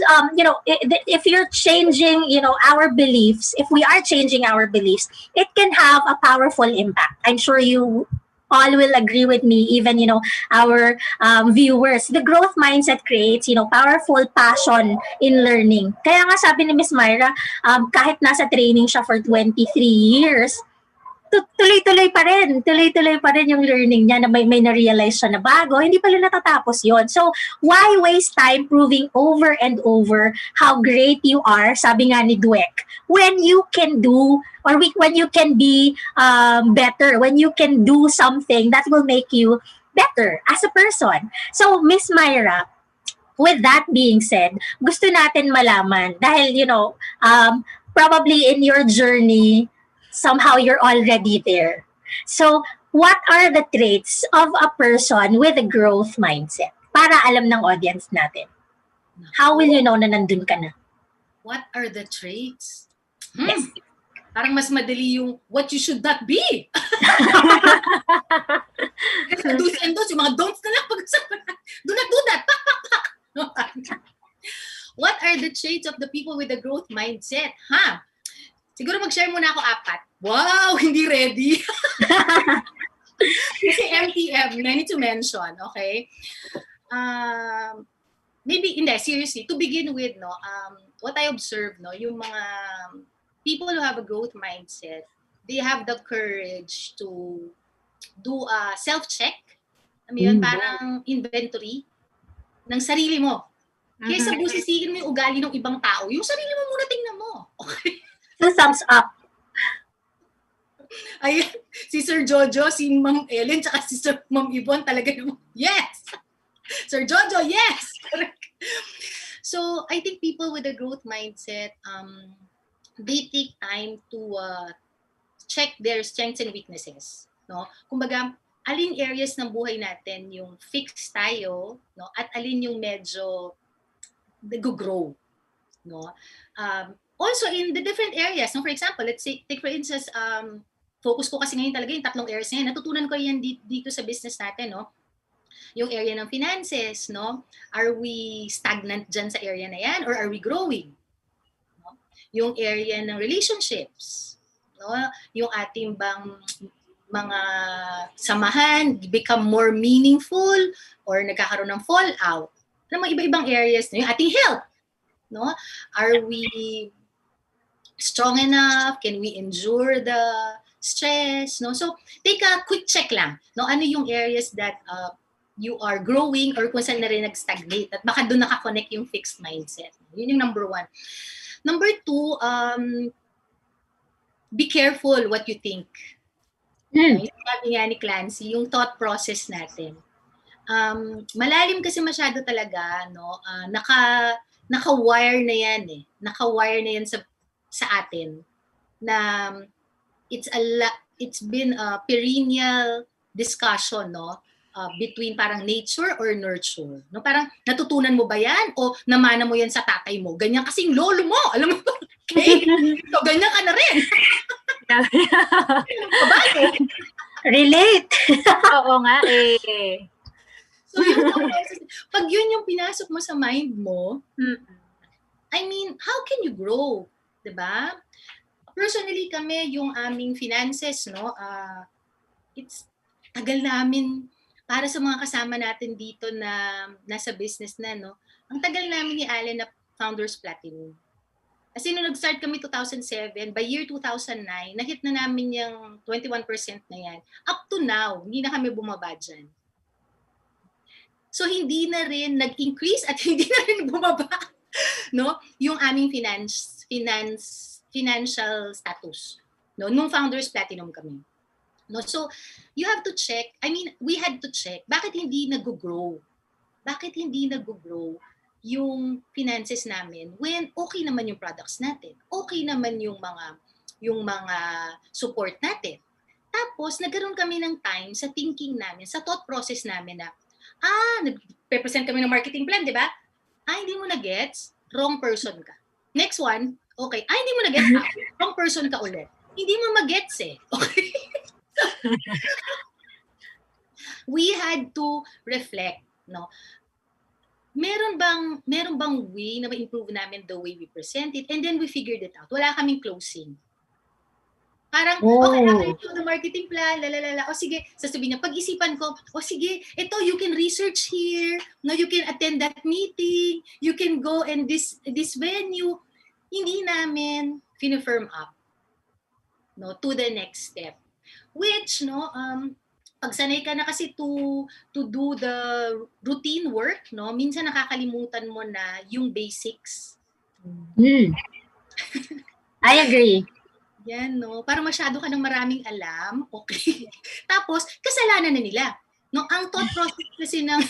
[SPEAKER 2] if you're changing, our beliefs, if we are changing our beliefs, it can have a powerful impact. I'm sure you all will agree with me, even, our viewers. The growth mindset creates, powerful passion in learning. Kaya nga sabi ni Miss Myra, kahit nasa training siya for 23 years, tuloy-tuloy pa rin yung learning niya na may na-realize siya na bago, hindi pala natatapos yon. So, why waste time proving over and over how great you are, sabi nga ni Dweck, when you can do, or when you can be better, when you can do something that will make you better as a person. So, Miss Myra, with that being said, gusto natin malaman, dahil, probably in your journey, somehow you're already there. So, what are the traits of a person with a growth mindset? Para alam ng audience natin. How will you know na nandun ka na?
[SPEAKER 3] What are the traits?
[SPEAKER 2] Yes.
[SPEAKER 3] Parang mas madali yung what you should not be. Do's and don'ts, yung mga don'ts na lang pag-usapan. Do not do that. Pak. What are the traits of the people with a growth mindset? Siguro mag-share muna ako 4. Wow, hindi ready. Kasi MTM, I need to mention, okay? Maybe, seriously, to begin with, what I observe, yung mga people who have a growth mindset, they have the courage to do a self-check. Parang inventory ng sarili mo. Kaysa busisiin mo yung ugali ng ibang tao, yung sarili mo muna tingnan mo. Okay?
[SPEAKER 2] Thumbs up.
[SPEAKER 3] Ayan, si Sir Jojo, si Ma'am Ellen, tsaka si Sir Ma'am Yvonne talaga naman, yes! Sir Jojo, yes! So, I think people with a growth mindset, they take time to check their strengths and weaknesses. No? Kumbaga, alin areas ng buhay natin yung fixed tayo, no? At alin yung medyo nag-grow. No? Also, in the different areas, no? For example, let's say, take for instance, focus ko kasi ngayon talaga yung 3 areas na yan. Natutunan ko yan dito sa business natin, no? Yung area ng finances, no? Are we stagnant dyan sa area na yan or are we growing? No? Yung area ng relationships, no? Yung ating bang mga samahan become more meaningful or nagkakaroon ng fallout. Mga iba-ibang areas, no? Yung ating health, no? Are we strong enough? Can we endure the stress? No? So, take a quick check lang. No? Ano yung areas that you are growing or kung saan na rin nag-stagnate at baka doon nakakonect yung fixed mindset. Yun yung number 1. Number 2, be careful what you think. Yung sabi nga ni Clancy, yung thought process natin. Malalim kasi masyado talaga, no? Naka-wire na yan eh. Naka-wire na yan sa atin na it's been a perennial discussion, no? Between parang nature or nurture. No? Parang natutunan mo ba yan o namana mo yan sa tatay mo? Ganyan kasing lolo mo. Alam mo ba? Okay. So, ganyan ka na rin.
[SPEAKER 2] Relate.
[SPEAKER 1] Oo nga eh.
[SPEAKER 3] So, pag yun yung pinasok mo sa mind mo, I mean, how can you grow? Diba? Personally kami, yung aming finances, no, it's tagal namin para sa mga kasama natin dito na nasa business na, no, ang tagal namin ni Allen na Founders Platinum. Kasi nung nag-start kami 2007, by year 2009, na-hit na namin yung 21% na yan. Up to now, hindi na kami bumaba dyan. So hindi na rin nag-increase at hindi na rin bumaba, no, yung aming financial status, no, nung Founders Platinum kami. No, so you have to check. I mean, we had to check. Bakit hindi nag-grow? Bakit hindi nag-grow yung finances namin when okay naman yung products natin, okay naman yung mga support natin. Tapos nagkaroon kami ng time sa thinking namin, sa thought process namin na nag-present kami ng marketing plan, di ba? Hindi mo na gets, wrong person ka. Next one, okay. Hindi mo na gets, wrong person ka ulit. Hindi mo magets eh. Okay? We had to reflect, no? Meron bang way na ma-improve namin the way we present it? And then we figured it out. Wala kaming closing. Parang, okay, after the marketing plan, lalalala, o sige, sasabihin niya, pag-isipan ko, o sige, ito, you can research here, no, you can attend that meeting, you can go and this venue. Hindi namin fina-firm up, no, to the next step. Which, no, pag sanay ka na kasi to do the routine work, no, minsan nakakalimutan mo na yung basics.
[SPEAKER 2] I agree.
[SPEAKER 3] Yan, no? Parang masyado ka ng maraming alam, okay? Tapos, kasalanan na nila. No? Ang thought process kasi ng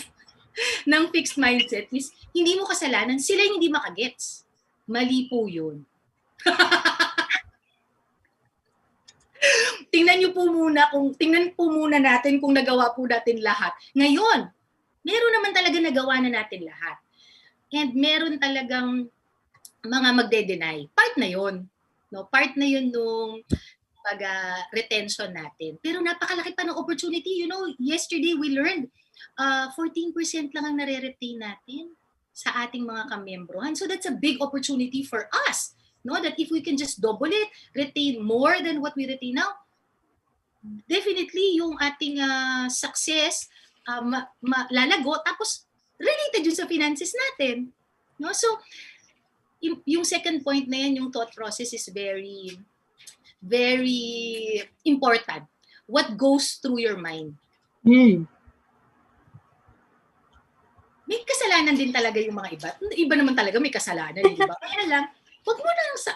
[SPEAKER 3] fixed mindset is, hindi mo kasalanan, sila yung hindi makagets. Mali po yun. Tingnan po muna natin kung nagawa po natin lahat. Ngayon, meron naman talaga nagawa na natin lahat. And meron talagang mga magde-deny. Part na yun. No, part na yun nung retention natin. Pero napakalaki pa ng opportunity. You know, yesterday we learned 14% lang ang nare-retain natin sa ating mga kamembrohan. So that's a big opportunity for us. No, that if we can just double it, retain more than what we retain now, definitely yung ating success lalago. Tapos related yun sa finances natin. No, so yung second point na yan, yung thought process is very, very important. What goes through your mind? May kasalanan din talaga yung mga iba. Iba naman talaga may kasalanan, di ba? Kaya lang,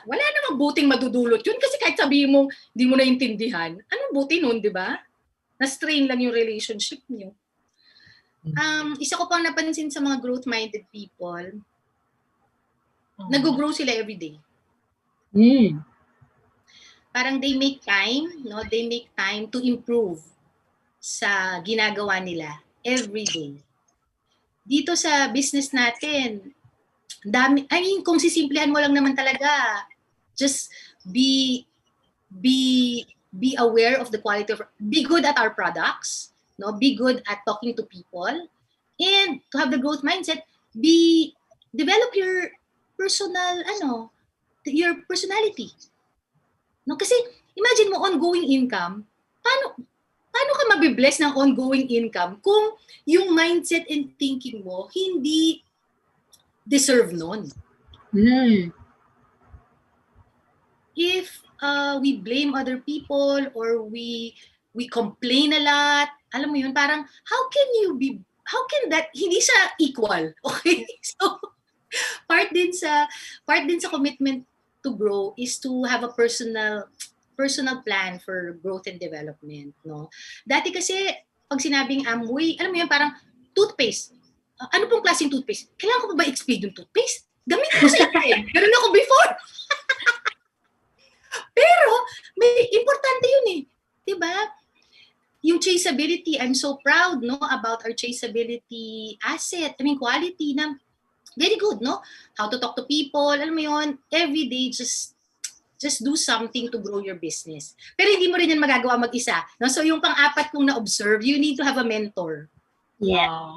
[SPEAKER 3] wala namang buting madudulot yun kasi kahit sabihin mo, di mo naintindihan, anong buti nun, di ba? Na-strain lang yung relationship niyo. Isa ko pang napansin sa mga growth-minded people, nag-grow sila every day. Parang they make time, no? They make time to improve sa ginagawa nila every day. Dito sa business natin, kung sisimplehan mo lang naman talaga, just be aware of the quality of, be good at our products, no? Be good at talking to people, and to have the growth mindset, develop your personality. No, kasi imagine mo ongoing income, paano ka mabibless ng ongoing income kung yung mindset and thinking mo hindi deserve nun? if we blame other people or we complain a lot, alam mo yun, parang how can that hindi siya equal, okay? So part din sa commitment to grow is to have a personal plan for growth and development, no? Dati kasi pag sinabing Amway, alam mo yun, parang toothpaste. Ano pong klaseng toothpaste? Kailangan ko pa ba i-explain yung toothpaste? Gamit ko sa iyo. Ganun ako before. Pero may importante yun eh. 'Di ba? Yung traceability, I'm so proud, no, about our traceability asset. I mean, quality na very good, no? How to talk to people, alam mo yun, every day just do something to grow your business. Pero hindi mo rin yan magagawa mag-isa, no? So yung pang-apat kong na-observe, you need to have a mentor.
[SPEAKER 2] Yeah.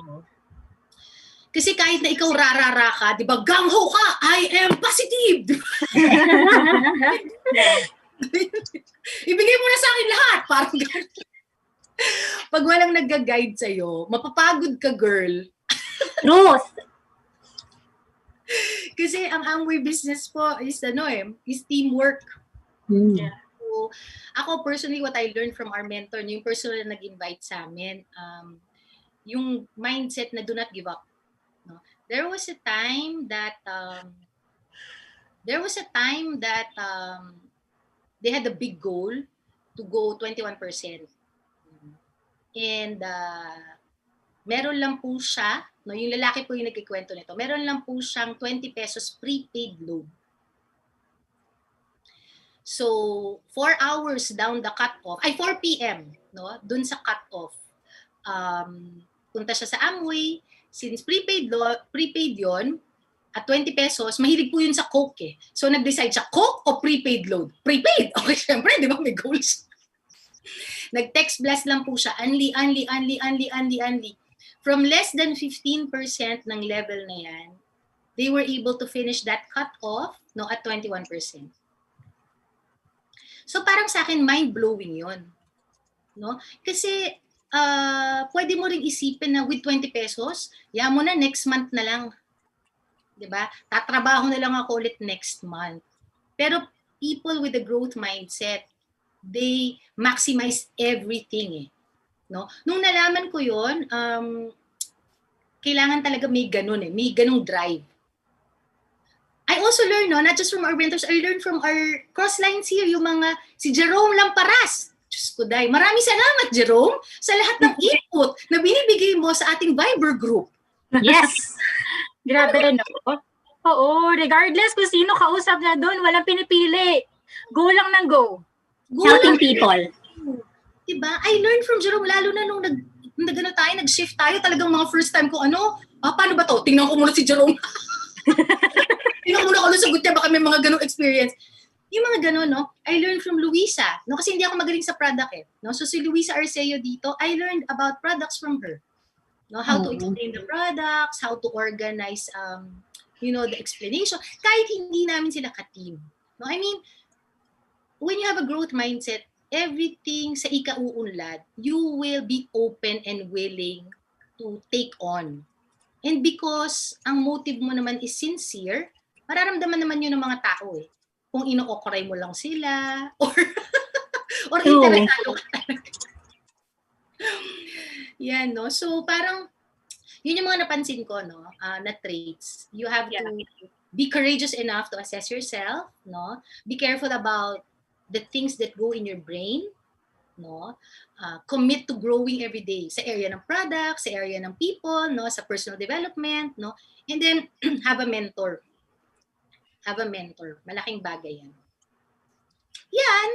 [SPEAKER 3] Kasi kahit na ikaw rarara ka, di ba, gang-ho ka, I am positive. Ibigay mo na sa akin lahat. Parang pag walang nag-guide sa'yo, mapapagod ka, girl.
[SPEAKER 2] Truth.
[SPEAKER 3] Kasi ang Amway business po is teamwork.
[SPEAKER 1] Yeah.
[SPEAKER 3] So, ako personally, what I learned from our mentor, yung personal na nag-invite sa amin, yung mindset na do not give up. No? There was a time that they had a big goal to go 21%. And meron lang po siya, no, yung lalaki po yung nagkikwento nito, meron lang po siyang 20 pesos prepaid load. So, 4 hours down the cut-off, 4 p.m., no, dun sa cut-off, punta siya sa Amway, since prepaid yon at 20 pesos, mahilig po yun sa Coke eh. So, nag-decide siya, Coke o prepaid load? Prepaid! Okay, syempre, di ba, may goals. Nag-text blast lang po siya, only. From less than 15% ng level na yan, they were able to finish that cut-off, no, at 21%. So parang sa akin, mind-blowing yun. No? Kasi pwede mo ring isipin na with 20 pesos, mo na next month na lang. Diba? Tatrabaho na lang ako ulit next month. Pero people with a growth mindset, they maximize everything eh. No? Nung nalaman ko yun, kailangan talaga may ganun eh, may ganung drive. I also learned, no, not just from our mentors, I learned from our crosslines here, yung mga, si Jerome Lamparas. Diyos ko, day. Maraming salamat, Jerome, sa lahat ng input na binibigay mo sa ating Viber group.
[SPEAKER 2] Yes.
[SPEAKER 1] Grabe, no? Oo, regardless kung sino kausap na doon, walang pinipili. Go lang ng go.
[SPEAKER 2] Helping people.
[SPEAKER 3] Diba? I learned from Jerome, lalo na nung nag-shift tayo, talagang mga first time ko, paano ba to? Tingnan ko muna si Jerome. Tingnan ko muna kung sagot niya, baka may mga ganong experience. Yung mga ganon, no? I learned from Luisa, no? Kasi hindi ako magaling sa product eh. No? So si Luisa Arceo dito, I learned about products from her. No? How to explain the products, how to organize, the explanation. Kahit hindi namin sila ka-team. No? I mean, when you have a growth mindset, everything sa ikauunlad, you will be open and willing to take on. And because ang motive mo naman is sincere, mararamdaman naman yun ng mga tao eh. Kung ino-okray mo lang sila, or interesado ka talaga. Yan, no? So parang, yun yung mga napansin ko, no? Na traits. You have to be courageous enough to assess yourself, no? Be careful about the things that go in your brain, no? Commit to growing every day sa area ng product, sa area ng people, no? Sa personal development, no? And then have a mentor. Have a mentor. Malaking bagay yan. Yan.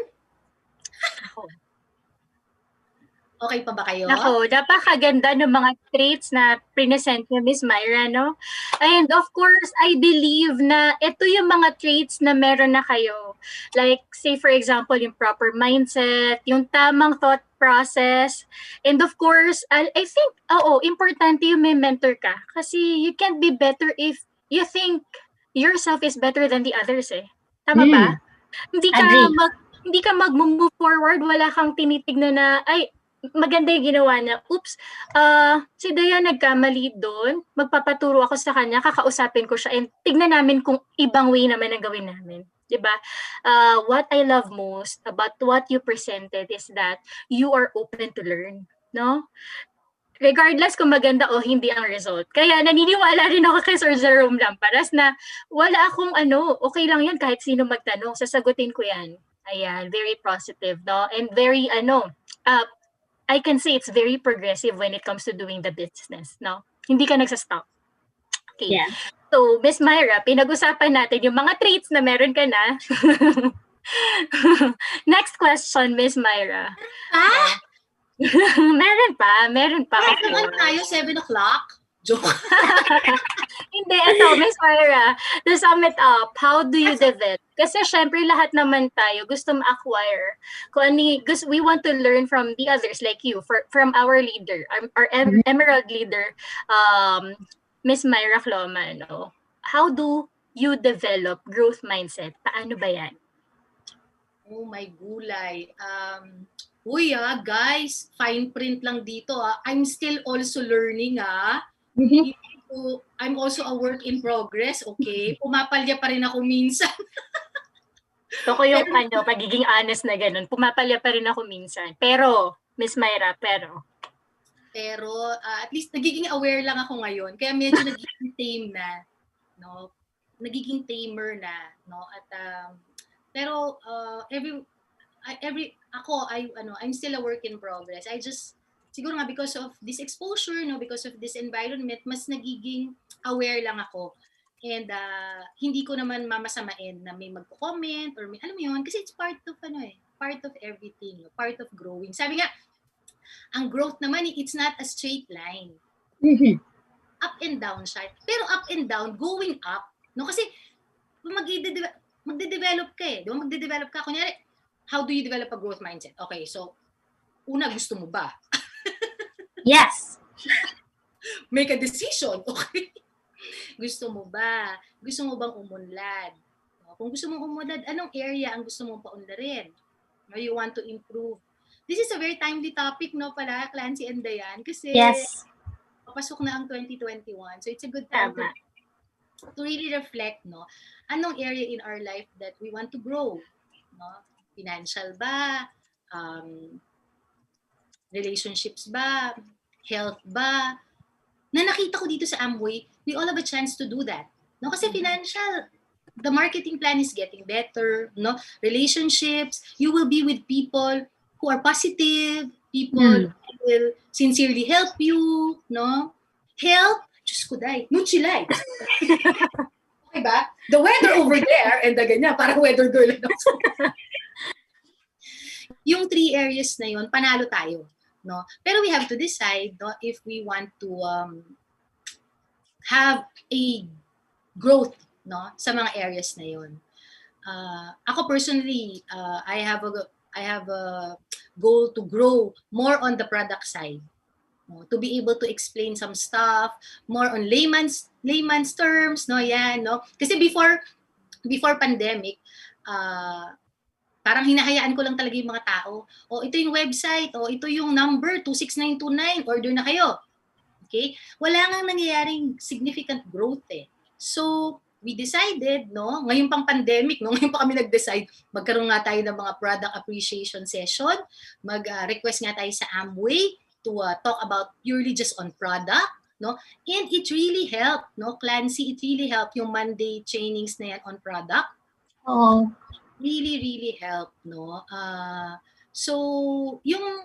[SPEAKER 3] Okay pa ba kayo?
[SPEAKER 1] Nako, napakaganda ng mga traits na present niyo, Miss Myra, no? And of course, I believe na ito yung mga traits na meron na kayo. Like, say for example, yung proper mindset, yung tamang thought process, and of course, I think, importante yung may mentor ka. Kasi you can't be better if you think yourself is better than the others eh. Tama ba? Hindi ka mag-move forward, wala kang tinitignan na, ay, maganda yung ginawa niya. Oops, si Dayan nagkamali doon, magpapaturo ako sa kanya, kakausapin ko siya, and tignan namin kung ibang way naman ang gawin namin. 'Di ba? What I love most about what you presented is that you are open to learn, no? Regardless kung maganda o hindi ang result. Kaya naniniwala rin ako kay Sir Jerome Lamparas na wala akong okay lang yan kahit sino magtanong, sasagutin ko yan. Ayan, very positive, no? And very, I can say it's very progressive when it comes to doing the business, no? Hindi ka nagsastop. Okay.
[SPEAKER 2] Yeah.
[SPEAKER 1] So, Miss Myra, pinag-usapan natin yung mga traits na meron ka na. Next question, Miss Myra. Meron pa.
[SPEAKER 3] Ano tayo, 7 o'clock? Joke.
[SPEAKER 1] Hindi, ito, Miss Myra, to sum it up, how do you develop? Kasi syempre lahat naman tayo gusto ma-acquire. We want to learn from the others like you, from our leader, our Emerald leader, Miss Myra Cloma, no? How do you develop growth mindset? Paano ba yan?
[SPEAKER 3] Oh my gulay. Guys, fine print lang dito. I'm still also learning. I'm also a work in progress, okay? Pumapalya pa rin ako minsan.
[SPEAKER 1] Ito ko yung pagiging honest na ganun. Pumapalya pa rin ako minsan. Pero, Miss Myra,
[SPEAKER 3] Pero, at least nagiging aware lang ako ngayon. Kaya medyo nagiging tame na. No? Nagiging tamer na. No? At, pero, I'm still a work in progress. I just, siguro nga because of this exposure, no, because of this environment, mas nagiging aware lang ako. And hindi ko naman mamasamain na may magko-comment or may, alam mo yun, kasi it's part of everything, no? Part of growing. Sabi nga, ang growth naman, it's not a straight line.
[SPEAKER 2] Mm-hmm.
[SPEAKER 3] Up and down siya. Pero up and down, going up. No? Kasi magde-develop ka eh. Di ba? Magde-develop ka. Kunyari, how do you develop a growth mindset? Okay, so, una, gusto mo ba?
[SPEAKER 2] Yes.
[SPEAKER 3] Make a decision, okay? Gusto mo ba? Gusto mo bang umunlad? Kung gusto mong umunlad, anong area ang gusto mong paunlarin? You want to improve? This is a very timely topic, no, pala, Clancy and Dayan, kasi papasok na ang 2021. So it's a good time to really reflect, no? Anong area in our life that we want to grow? No? Financial ba? Relationships ba? Health ba? Na nakita ko dito sa Amway, we all have a chance to do that. No? Kasi financial, the marketing plan is getting better. No? Relationships, you will be with people who are positive, people who will sincerely help you. No? Health, Diyos ko day, nuchilay. Okay ba? The weather over there, and the ganyan, parang weather girl. Yung 3 areas na yun, panalo tayo. No? Pero we have to decide, no, if we want to have a growth, no, sa mga areas na yun. Ako personally, I have a goal to grow more on the product side. No? To be able to explain some stuff more on layman's terms, no, yan, no. Kasi before pandemic, parang hinahayaan ko lang talaga yung mga tao. Ito yung website. Ito yung number, 26929. Order na kayo. Okay? Wala nga nangyayaring significant growth eh. So, we decided, no, ngayon pang pandemic, no, ngayon pa kami nag-decide, magkaroon nga tayo ng mga product appreciation session, mag-request nga tayo sa Amway to talk about purely just on product, no? And it really helped, no, Clancy, it really helped yung Monday trainings na yan on product.
[SPEAKER 2] Oh.
[SPEAKER 3] Really, really help, no? So, to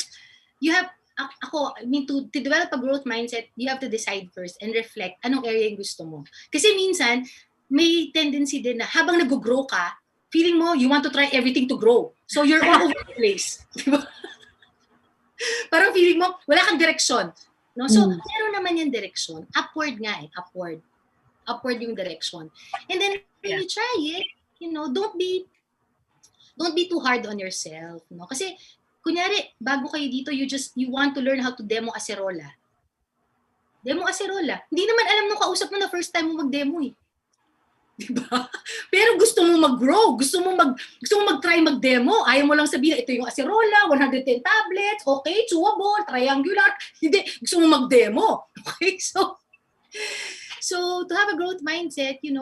[SPEAKER 3] develop a growth mindset, you have to decide first and reflect anong area yung gusto mo. Kasi minsan, may tendency din na habang nag-grow ka, feeling mo, you want to try everything to grow. So, you're all over the place. Diba? Parang feeling mo, wala kang direksyon. No? So, meron naman yung direksyon. Upward nga eh, upward. Upward yung direction. And then, when you try it, don't be too hard on yourself, no? Kasi kunyari bago kayo dito, you want to learn how to demo acerola. Hindi naman alam nung kausap mo na first time mo mag-demo eh. Diba? Pero gusto mo mag-grow, gusto mo mag-try mag-demo. Ayaw mo lang sabihin, ito yung acerola, 110 tablets, okay, chewable, triangular. Hindi, gusto mo mag-demo. Okay? So to have a growth mindset, you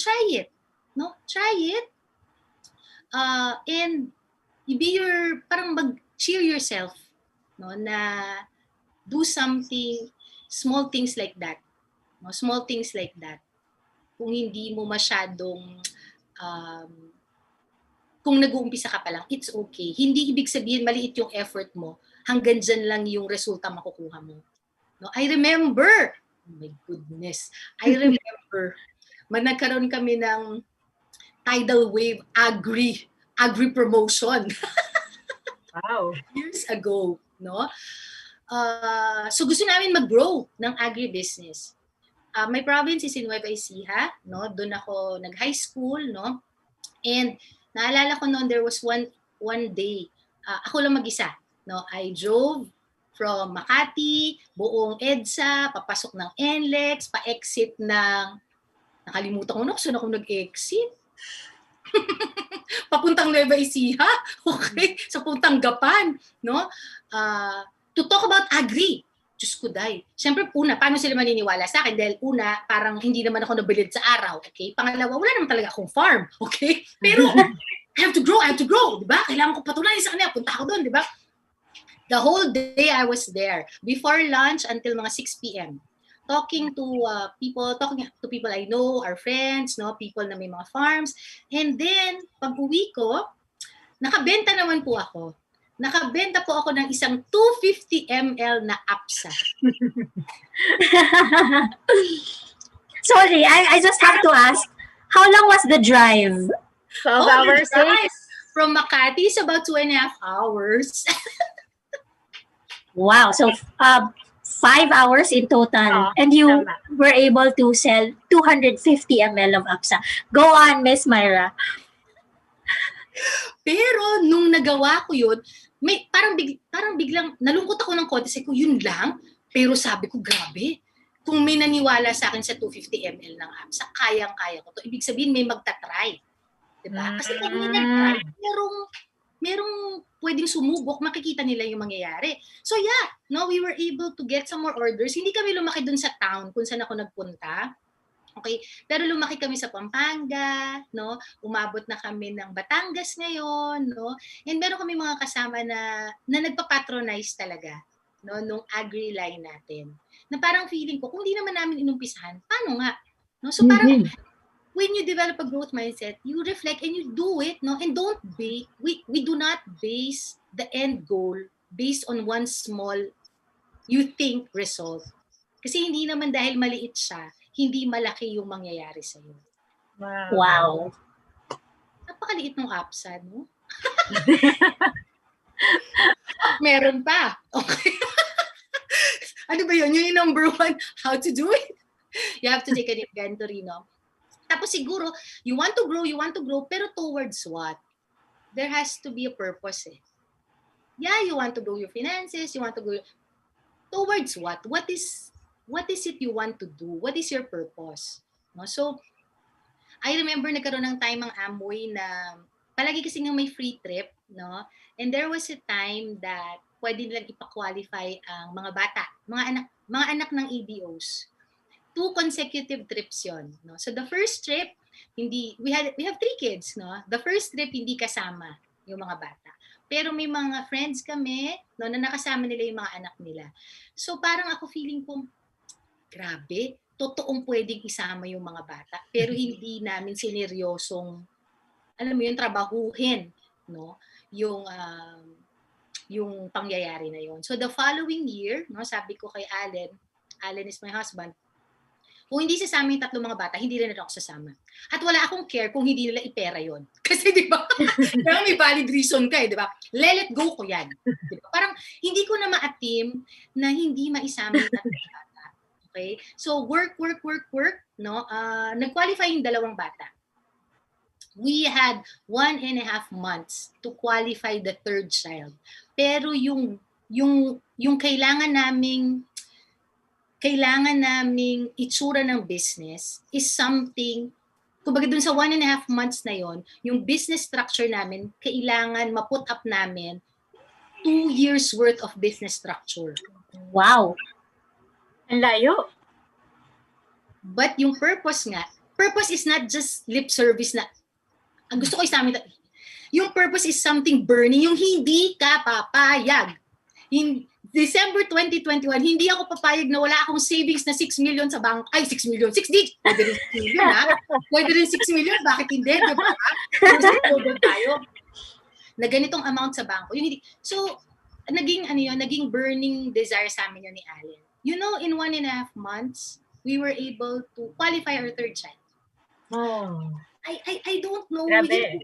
[SPEAKER 3] try it. No? Try it. And parang mag-cheer yourself, no, na do something, small things like that. No? Small things like that. Kung hindi mo masyadong, kung nag-uumpisa ka pa lang, it's okay. Hindi ibig sabihin maliit yung effort mo, hanggang dyan lang yung resulta makukuha mo. No? I remember, oh my goodness, I remember, nagkaroon kami ng tidal wave agri promotion.
[SPEAKER 1] Wow.
[SPEAKER 3] Years ago, no? So gusto namin mag-grow ng agribusiness. My province is in Nueva Ecija, no? Doon ako nag-high school, no? And naalala ko noon, there was one day, ako lang mag-isa, no? I drove from Makati, buong EDSA, papasok ng NLEX, pa-exit ng, nakalimutan ko na kung saan ako nag-exit. Papuntang Nueva Ecija, okay? Sa puntang Gapan, no? To talk about agri. Diyos ko, day. Siyempre, una, paano sila maniniwala sa akin? Dahil una, parang hindi naman ako nabilid sa araw, okay? Pangalawa, wala naman talaga akong farm, okay? Pero, I have to grow, di ba? Kailangan ko patunayan sa kanila, punta ako doon, di ba? The whole day I was there, before lunch until mga 6 p.m. Talking to people I know, our friends, no, people na may mga farms. And then, pag uwi ko, nakabenta naman po ako. Nakabenta po ako ng isang 250 ml na APSA.
[SPEAKER 2] Sorry, I just have to ask, how long was the drive?
[SPEAKER 1] 12 hours.
[SPEAKER 3] From Makati is about 2.5 hours.
[SPEAKER 2] Wow, so 5 hours in total. And you were able to sell 250 ml of APSA. Go on, Miss Myra.
[SPEAKER 3] Pero nung nagawa ko yun, parang biglang nalungkot ako ng konti. Sabi ko, yun lang? Pero sabi ko, grabe. Kung may naniwala sa akin sa 250 ml ng APSA, kayang-kaya ko to. Ibig sabihin, may magta-try. Diba? Kasi pag may nag-try, merong pwedeng sumubok, makikita nila yung mangyayari. So yeah, no, we were able to get some more orders. Hindi kami lumaki dun sa town kung saan ako nagpunta. Okay? Pero lumaki kami sa Pampanga, no? Umabot na kami ng Batangas ngayon, no? And meron kami mga kasama na nagpa-patronize talaga, no, nung agri line natin. Na parang feeling ko, kung di naman namin inumpisahan, paano nga? No? So parang when you develop a growth mindset, you reflect and you do it, no? And we do not base the end goal based on one small you think result. Kasi hindi naman dahil maliit siya, hindi malaki yung mangyayari sa iyo.
[SPEAKER 2] Wow.
[SPEAKER 3] Napakaliit ng APSA, no? Meron pa. Okay. Ano ba yun? Yung number one, how to do it? You have to take an inventory, no? Tapos siguro, you want to grow, pero towards what? There has to be a purpose, eh. Yeah, you want to grow your finances, you want to grow. Towards what? What is it you want to do? What is your purpose? No? So, I remember nagkaroon ng time ang Amway na palagi kasi nga may free trip, no? And there was a time that pwede nilang ipa-qualify ang mga bata, mga anak ng ABOs. 2 consecutive trips yon, no? So the first trip, we have 3 kids, no? The first trip hindi kasama yung mga bata. Pero may mga friends kami, no, na nakasama nila yung mga anak nila. So parang ako feeling ko, grabe, totoong pwedeng isama yung mga bata, pero hindi namin sineryosong, alam mo yun, trabahuhin, no? Yung pangyayari na yun. So the following year, no, sabi ko kay Allen is my husband, kung hindi sasama yung 3 mga bata, hindi rin ako sasama. At wala akong care kung hindi nila ipera yon. Kasi di ba, may valid reason ka, di ba? Let go ko yan. Diba? Parang hindi ko na ma-attempt na hindi maisama yung 3 bata. Okay? So work, no? Nag-qualify yung 2 bata. We had 1.5 months to qualify the 3rd child. Pero yung kailangan naming itsura ng business is something, kumbaga dun sa 1.5 months na yon, yung business structure namin, kailangan ma-put up namin 2 years worth of business structure.
[SPEAKER 2] Wow.
[SPEAKER 1] Ang layo.
[SPEAKER 3] But yung purpose is not just lip service na, ang gusto ko isamin, Yung purpose is something burning, yung hindi ka papayag. In December 2021, hindi ako papayag na wala akong savings na 6 million sa bank. Ay, 6 million. 6 digits. Pwede rin 6 million, ha? Pwede rin 6 million. Bakit hindi? Diba? Tayo. Na ganitong amount sa bangko. Yung hindi. So, naging burning desire sa amin yun ni Allen. You know, in 1.5 months, we were able to qualify our third child.
[SPEAKER 1] Oh.
[SPEAKER 3] I don't know.
[SPEAKER 1] Grabe.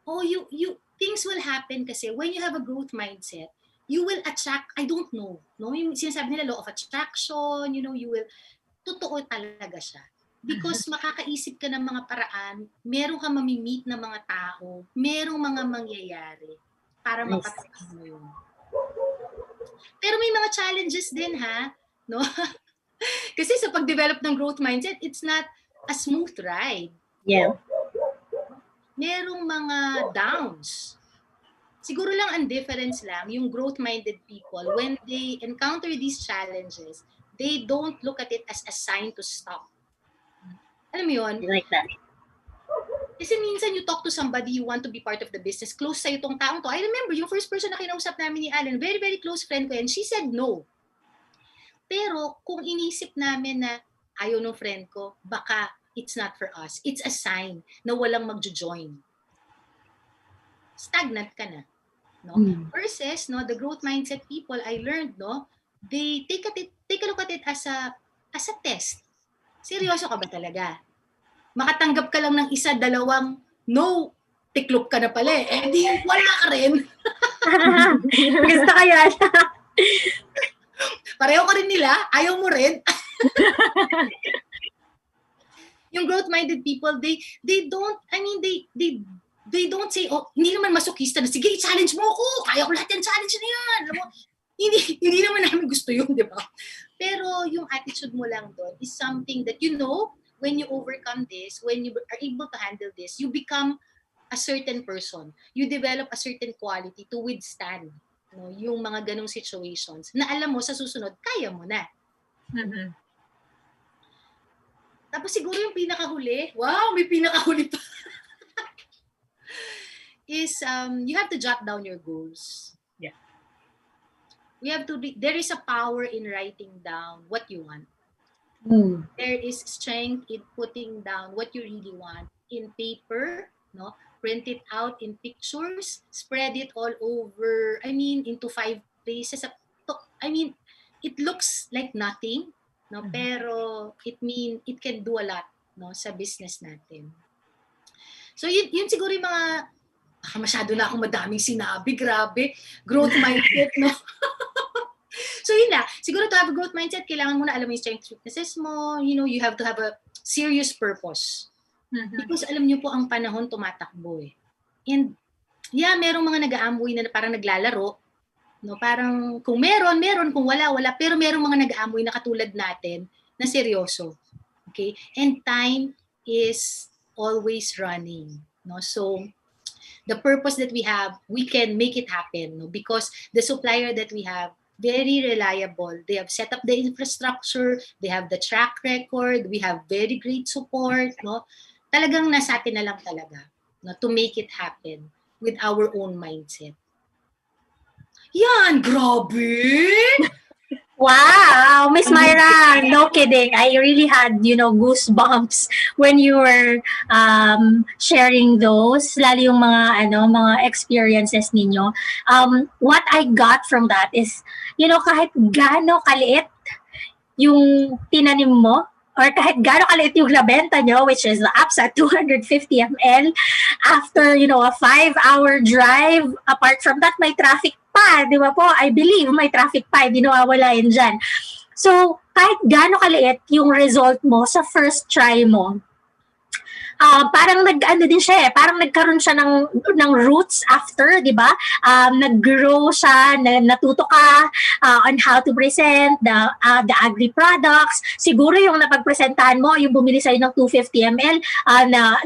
[SPEAKER 3] You things will happen kasi when you have a growth mindset, you will attract, I don't know, no? Yung sinasabi nila, law of attraction, you know, totoo talaga siya. Because makakaisip ka ng mga paraan, meron ka mamimit na mga tao, merong mga mangyayari para mapatapos mo yun. Pero may mga challenges din, ha? No? Kasi sa pag-develop ng growth mindset, it's not a smooth ride.
[SPEAKER 2] Yeah.
[SPEAKER 3] Merong mga downs. Siguro lang ang difference lang, yung growth-minded people, when they encounter these challenges, they don't look at it as a sign to stop. Alam mo yun?
[SPEAKER 2] Like that.
[SPEAKER 3] Kasi minsan you talk to somebody, you want to be part of the business, close sa'yo tong taong to. I remember, yung first person na kinausap namin ni Allen, very, very close friend ko, and she said no. Pero kung inisip namin na ayaw ng friend ko, baka it's not for us. It's a sign na walang magjo-join. Stagnant ka na. No? Versus, no, the growth mindset people, I learned, no, they take a look at it as a test. Seryoso ka ba talaga? Makatanggap ka lang ng isa, dalawang no, tiklop ka na pala eh. Di wala ka rin.
[SPEAKER 2] Gusto ka yan.
[SPEAKER 3] Pareho ka rin nila, ayaw mo rin. Yung growth-minded people, they don't, I mean, they don't say, oh, hindi naman masokista na, sige, i-challenge mo ako, kaya ko lahat yung challenge na yan. Alam mo, hindi naman namin gusto yun, di ba? Pero yung attitude mo lang doon is something that, you know, when you overcome this, when you are able to handle this, you become a certain person. You develop a certain quality to withstand, no, yung mga ganong situations na alam mo sa susunod, kaya mo na.
[SPEAKER 1] Mm-hmm.
[SPEAKER 3] Tapos siguro yung pinakahuli, wow, may pinakahuli pa, is you have to jot down your goals.
[SPEAKER 1] Yeah.
[SPEAKER 3] There is a power in writing down what you want. There is strength in putting down what you really want in paper, no? Print it out in pictures, spread it all over, I mean, into 5 places. I mean, it looks like nothing, no? Pero it can do a lot, no, sa business natin. So yun siguro yung mga masyado na akong madaming sinabi, grabe, growth mindset, no? So yun na, siguro to have a growth mindset, kailangan mo na alam mo yung strengths, weaknesses mo, you know, you have to have a serious purpose. Because alam niyo po, ang panahon tumatakbo eh. And yeah, merong mga nag-aamoy na parang naglalaro, no? Parang kung meron, kung wala, pero merong mga nag-aamoy na katulad natin na seryoso. Okay? And time is always running, no? So the purpose that we have, we can make it happen, no? Because the supplier that we have, very reliable. They have set up the infrastructure, they have the track record, we have very great support, no? Talagang nasa atin na lang talaga, no, to make it happen with our own mindset. Yan, grabe!
[SPEAKER 2] Wow, Miss Myra, no kidding. I really had, goosebumps when you were sharing those, lalo yung mga experiences ninyo. What I got from that is, kahit gaano kaliit yung tinanim mo, or kahit gaano kaliit yung nabenta nyo, which is the apps at 250 ml, after, a 5-hour drive, apart from that, may traffic pa, di ba po? I believe may traffic pa, hindi nawawala yun dyan. So, kahit gaano kaliit yung result mo sa first try mo, parang din siya eh, parang nagkaroon siya ng roots after, di ba? Nag-grow siya, natuto ka on how to present the agri-products. Siguro yung napagpresentahan mo, yung bumili sa'yo ng 250 ml,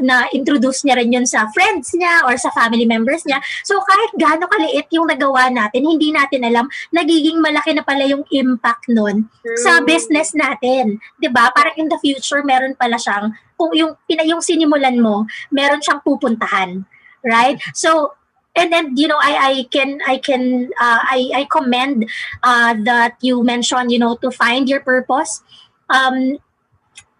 [SPEAKER 2] na-introduce niya rin yun sa friends niya or sa family members niya. So kahit gaano kaliit yung nagawa natin, hindi natin alam, nagiging malaki na pala yung impact nun sa business natin. Di ba? Parang in the future, meron pala siyang, kung yung sinimulan mo, meron siyang pupuntahan. right? So, and then I commend that you mentioned, to find your purpose. um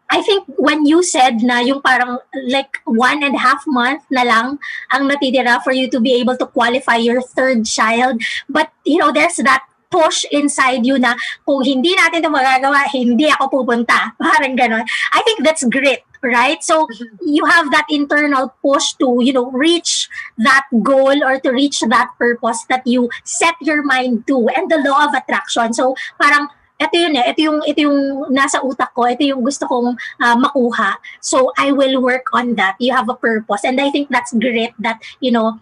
[SPEAKER 2] I think when you said na yung parang like 1.5 month na lang ang natitira for you to be able to qualify your third child, but there's that push inside you na kung hindi natin ito magagawa, hindi ako pupunta. Parang ganon. I think that's great, right? So you have that internal push to, reach that goal or to reach that purpose that you set your mind to, and the law of attraction. So parang ito yun ito yung nasa utak ko, ito yung gusto kong makuha. So I will work on that. You have a purpose, and I think that's great that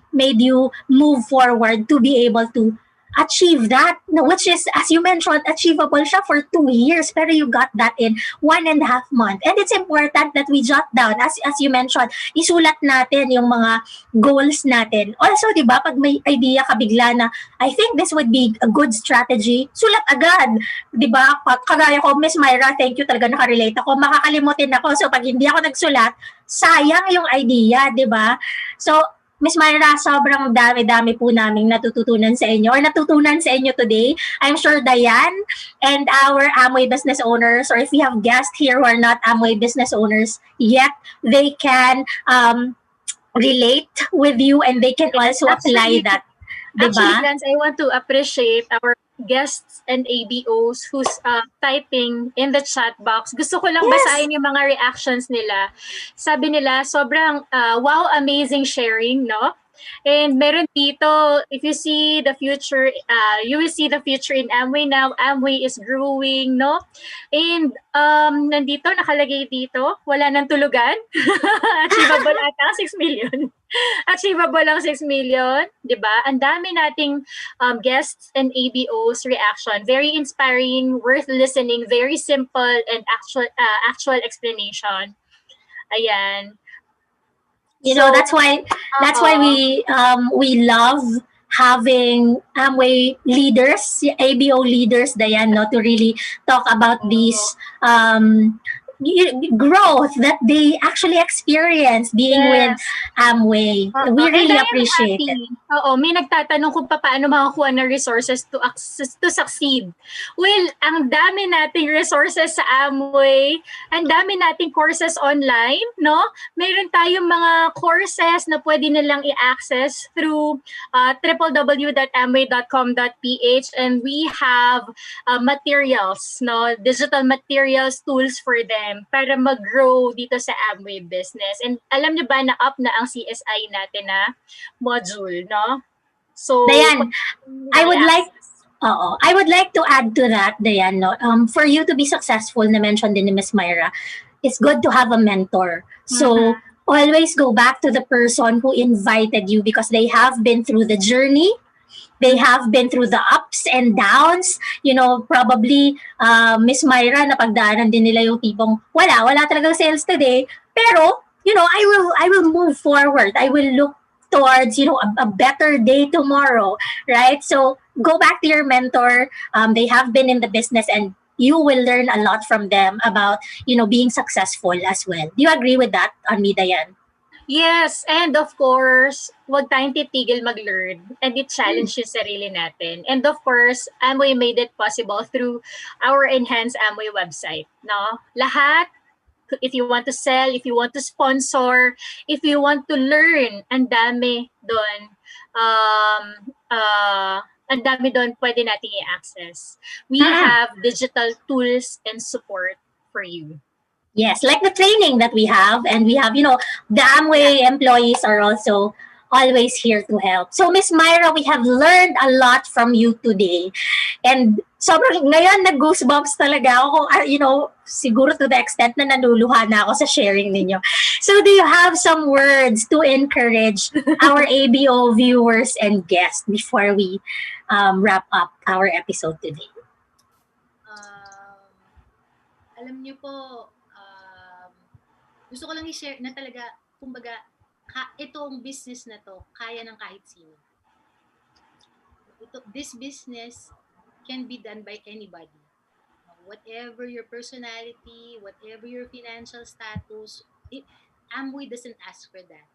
[SPEAKER 2] made you move forward to be able to achieve that, which is, as you mentioned, achievable siya for 2 years, pero you got that in 1.5 month. And it's important that we jot down, as you mentioned, isulat natin yung mga goals natin. Also, di ba, pag may idea ka bigla na, I think this would be a good strategy, sulat agad. Di ba? Kagaya ko, Miss Myra, thank you, talaga nakarelate ako. Makakalimutin ako. So, pag hindi ako nagsulat, sayang yung idea, di ba? So, Miss Myra, sobrang dami-dami po naming natututunan sa inyo or natutunan sa inyo today. I'm sure Diane and our Amway business owners, or if we have guests here who are not Amway business owners yet, they can relate with you and they can also apply that.
[SPEAKER 1] Actually,
[SPEAKER 2] Diba?
[SPEAKER 1] Lance, I want to appreciate our guests and ABOs who's typing in the chat box. Gusto ko lang basahin yung mga reactions nila. Sabi nila, sobrang wow, amazing sharing, no? And meron dito, if you see the future, you will see the future in Amway now. Amway is growing, no? And nandito, nakalagay dito, wala nang tulugan. Achievable ata 6 million. Achievable ang 6 million, di ba? Ang dami nating guests and ABOs reaction. Very inspiring, worth listening, very simple and actual explanation. Ayan.
[SPEAKER 2] That's why we love having Amway leaders, ABO leaders, Diane, no, to really talk about these growth that they actually experience being with Amway. We really appreciate it.
[SPEAKER 1] Oo, may nagtatanong kung paano makakuha ng resources to succeed. Well, ang dami nating resources sa Amway, ang dami nating courses online, no? Meron tayong mga courses na pwede nilang i-access through www.amway.com.ph, and we have materials, no? Digital materials, tools for them para mag-grow dito sa Amway business. And alam niyo ba na up na ang CSI natin na module, no? So,
[SPEAKER 2] Diane, I would like to add to that, Diane, no? For you to be successful, na mention din ni Miss Myra, it's good to have a mentor. So, always go back to the person who invited you because they have been through the journey. They have been through the ups and downs. Probably Miss Myra, napagdaanan din nila yung tipong wala talagang sales today. Pero, I will move forward. I will look towards, a better day tomorrow, right? So go back to your mentor. They have been in the business and you will learn a lot from them about, being successful as well. Do you agree with that on me, Diane?
[SPEAKER 1] Yes, and of course, huwag tayong titigil mag-learn and i-challenge yung sarili natin. And of course, Amway made it possible through our enhanced Amway website. No? Lahat, if you want to sell, if you want to sponsor, if you want to learn, ang dami doon. Ang dami doon pwede natin i-access. We have digital tools and support for you.
[SPEAKER 2] Yes, like the training that we have, and we have, the Amway employees are also always here to help. So, Miss Myra, we have learned a lot from you today. And sobrang ngayon, nag-goosebumps talaga ako, siguro to the extent na naluluha na ako sa sharing ninyo. So, do you have some words to encourage our ABO viewers and guests before we wrap up our episode today?
[SPEAKER 3] Alam niyo po, gusto ko lang i-share na talaga, kumbaga, itong business na to, kaya ng kahit sino. This business can be done by anybody. Whatever your personality, whatever your financial status, Amway doesn't ask for that.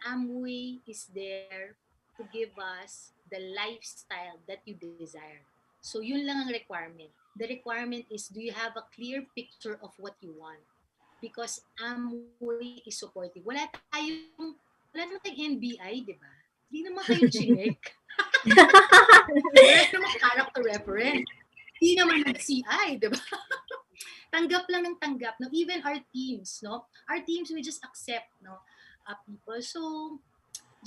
[SPEAKER 3] Amway is there to give us the lifestyle that you desire. So yun lang ang requirement. The requirement is, do you have a clear picture of what you want? Because Amway is supportive. Wala naman tayong NBI, di ba? Hindi naman kayo chinek. Wala naman character reference. Hindi naman nag-CI, di ba? Tanggap lang ng tanggap. No? Even our teams, no? Our teams, we just accept, no? People. So,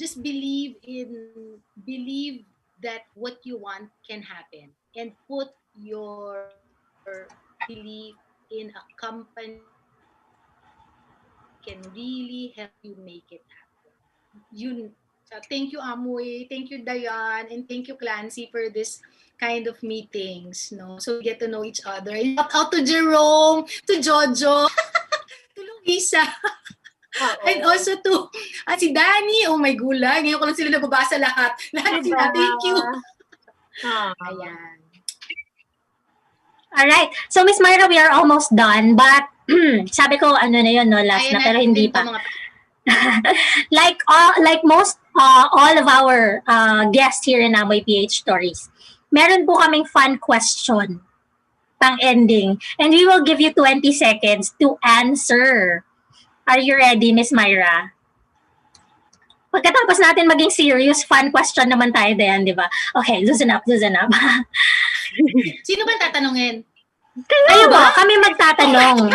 [SPEAKER 3] just believe that what you want can happen, and put your belief in a company can really help you make it happen. Thank you, Amway, thank you, Diane, and thank you, Clancy, for this kind of meetings, no? So we get to know each other. And shout out to Jerome, to Jojo, to Luisa. And also to si Danny, oh my gulay, ngayon ko lang sila nababasa lahat. Lahat sila, thank you. Ayan.
[SPEAKER 2] Alright. So, Miss Myra, we are almost done. But, sabi ko, ano na yun, no? Last na, pero hindi pa. like most, all of our guests here in Amway PH Stories, meron po kaming fun question pang ending. And we will give you 20 seconds to answer. Are you ready, Miss Myra? Pagkatapos natin maging serious, fun question naman tayo din, di ba? Okay, loosen up.
[SPEAKER 3] Sino ba tatanungin?
[SPEAKER 2] Kayo ba? Kami magtatanong.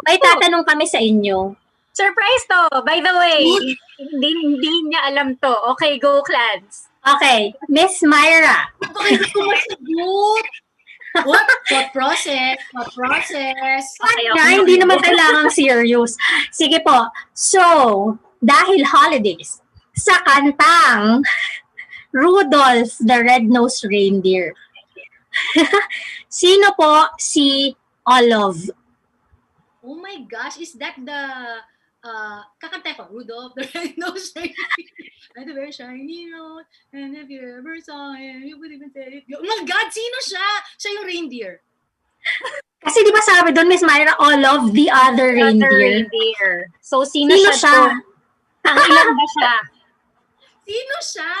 [SPEAKER 2] May tatanong kami sa inyo.
[SPEAKER 1] Surprise to, by the way. Hindi niya alam to. Okay, go, Clans.
[SPEAKER 2] Okay, Miss Myra.
[SPEAKER 3] Okay, sumasagot. What process?
[SPEAKER 2] Okay. Hindi naman kailangang serious. Sige po. So, dahil holidays, sa kantang Rudolph the Red-Nosed Reindeer, sino po si Olive?
[SPEAKER 3] Oh my gosh, is that the kakanta ko, Rudolph the Red-Nosed Reindeer? Had a very shiny nose, and if you ever saw him, you would even say it. Oh my God, sino siya? Siya yung reindeer.
[SPEAKER 2] Kasi di ba sabi doon, Miss Myra, Olive the other reindeer.
[SPEAKER 1] So, sino siya? Ang ilan ba siya?
[SPEAKER 3] Sino siya?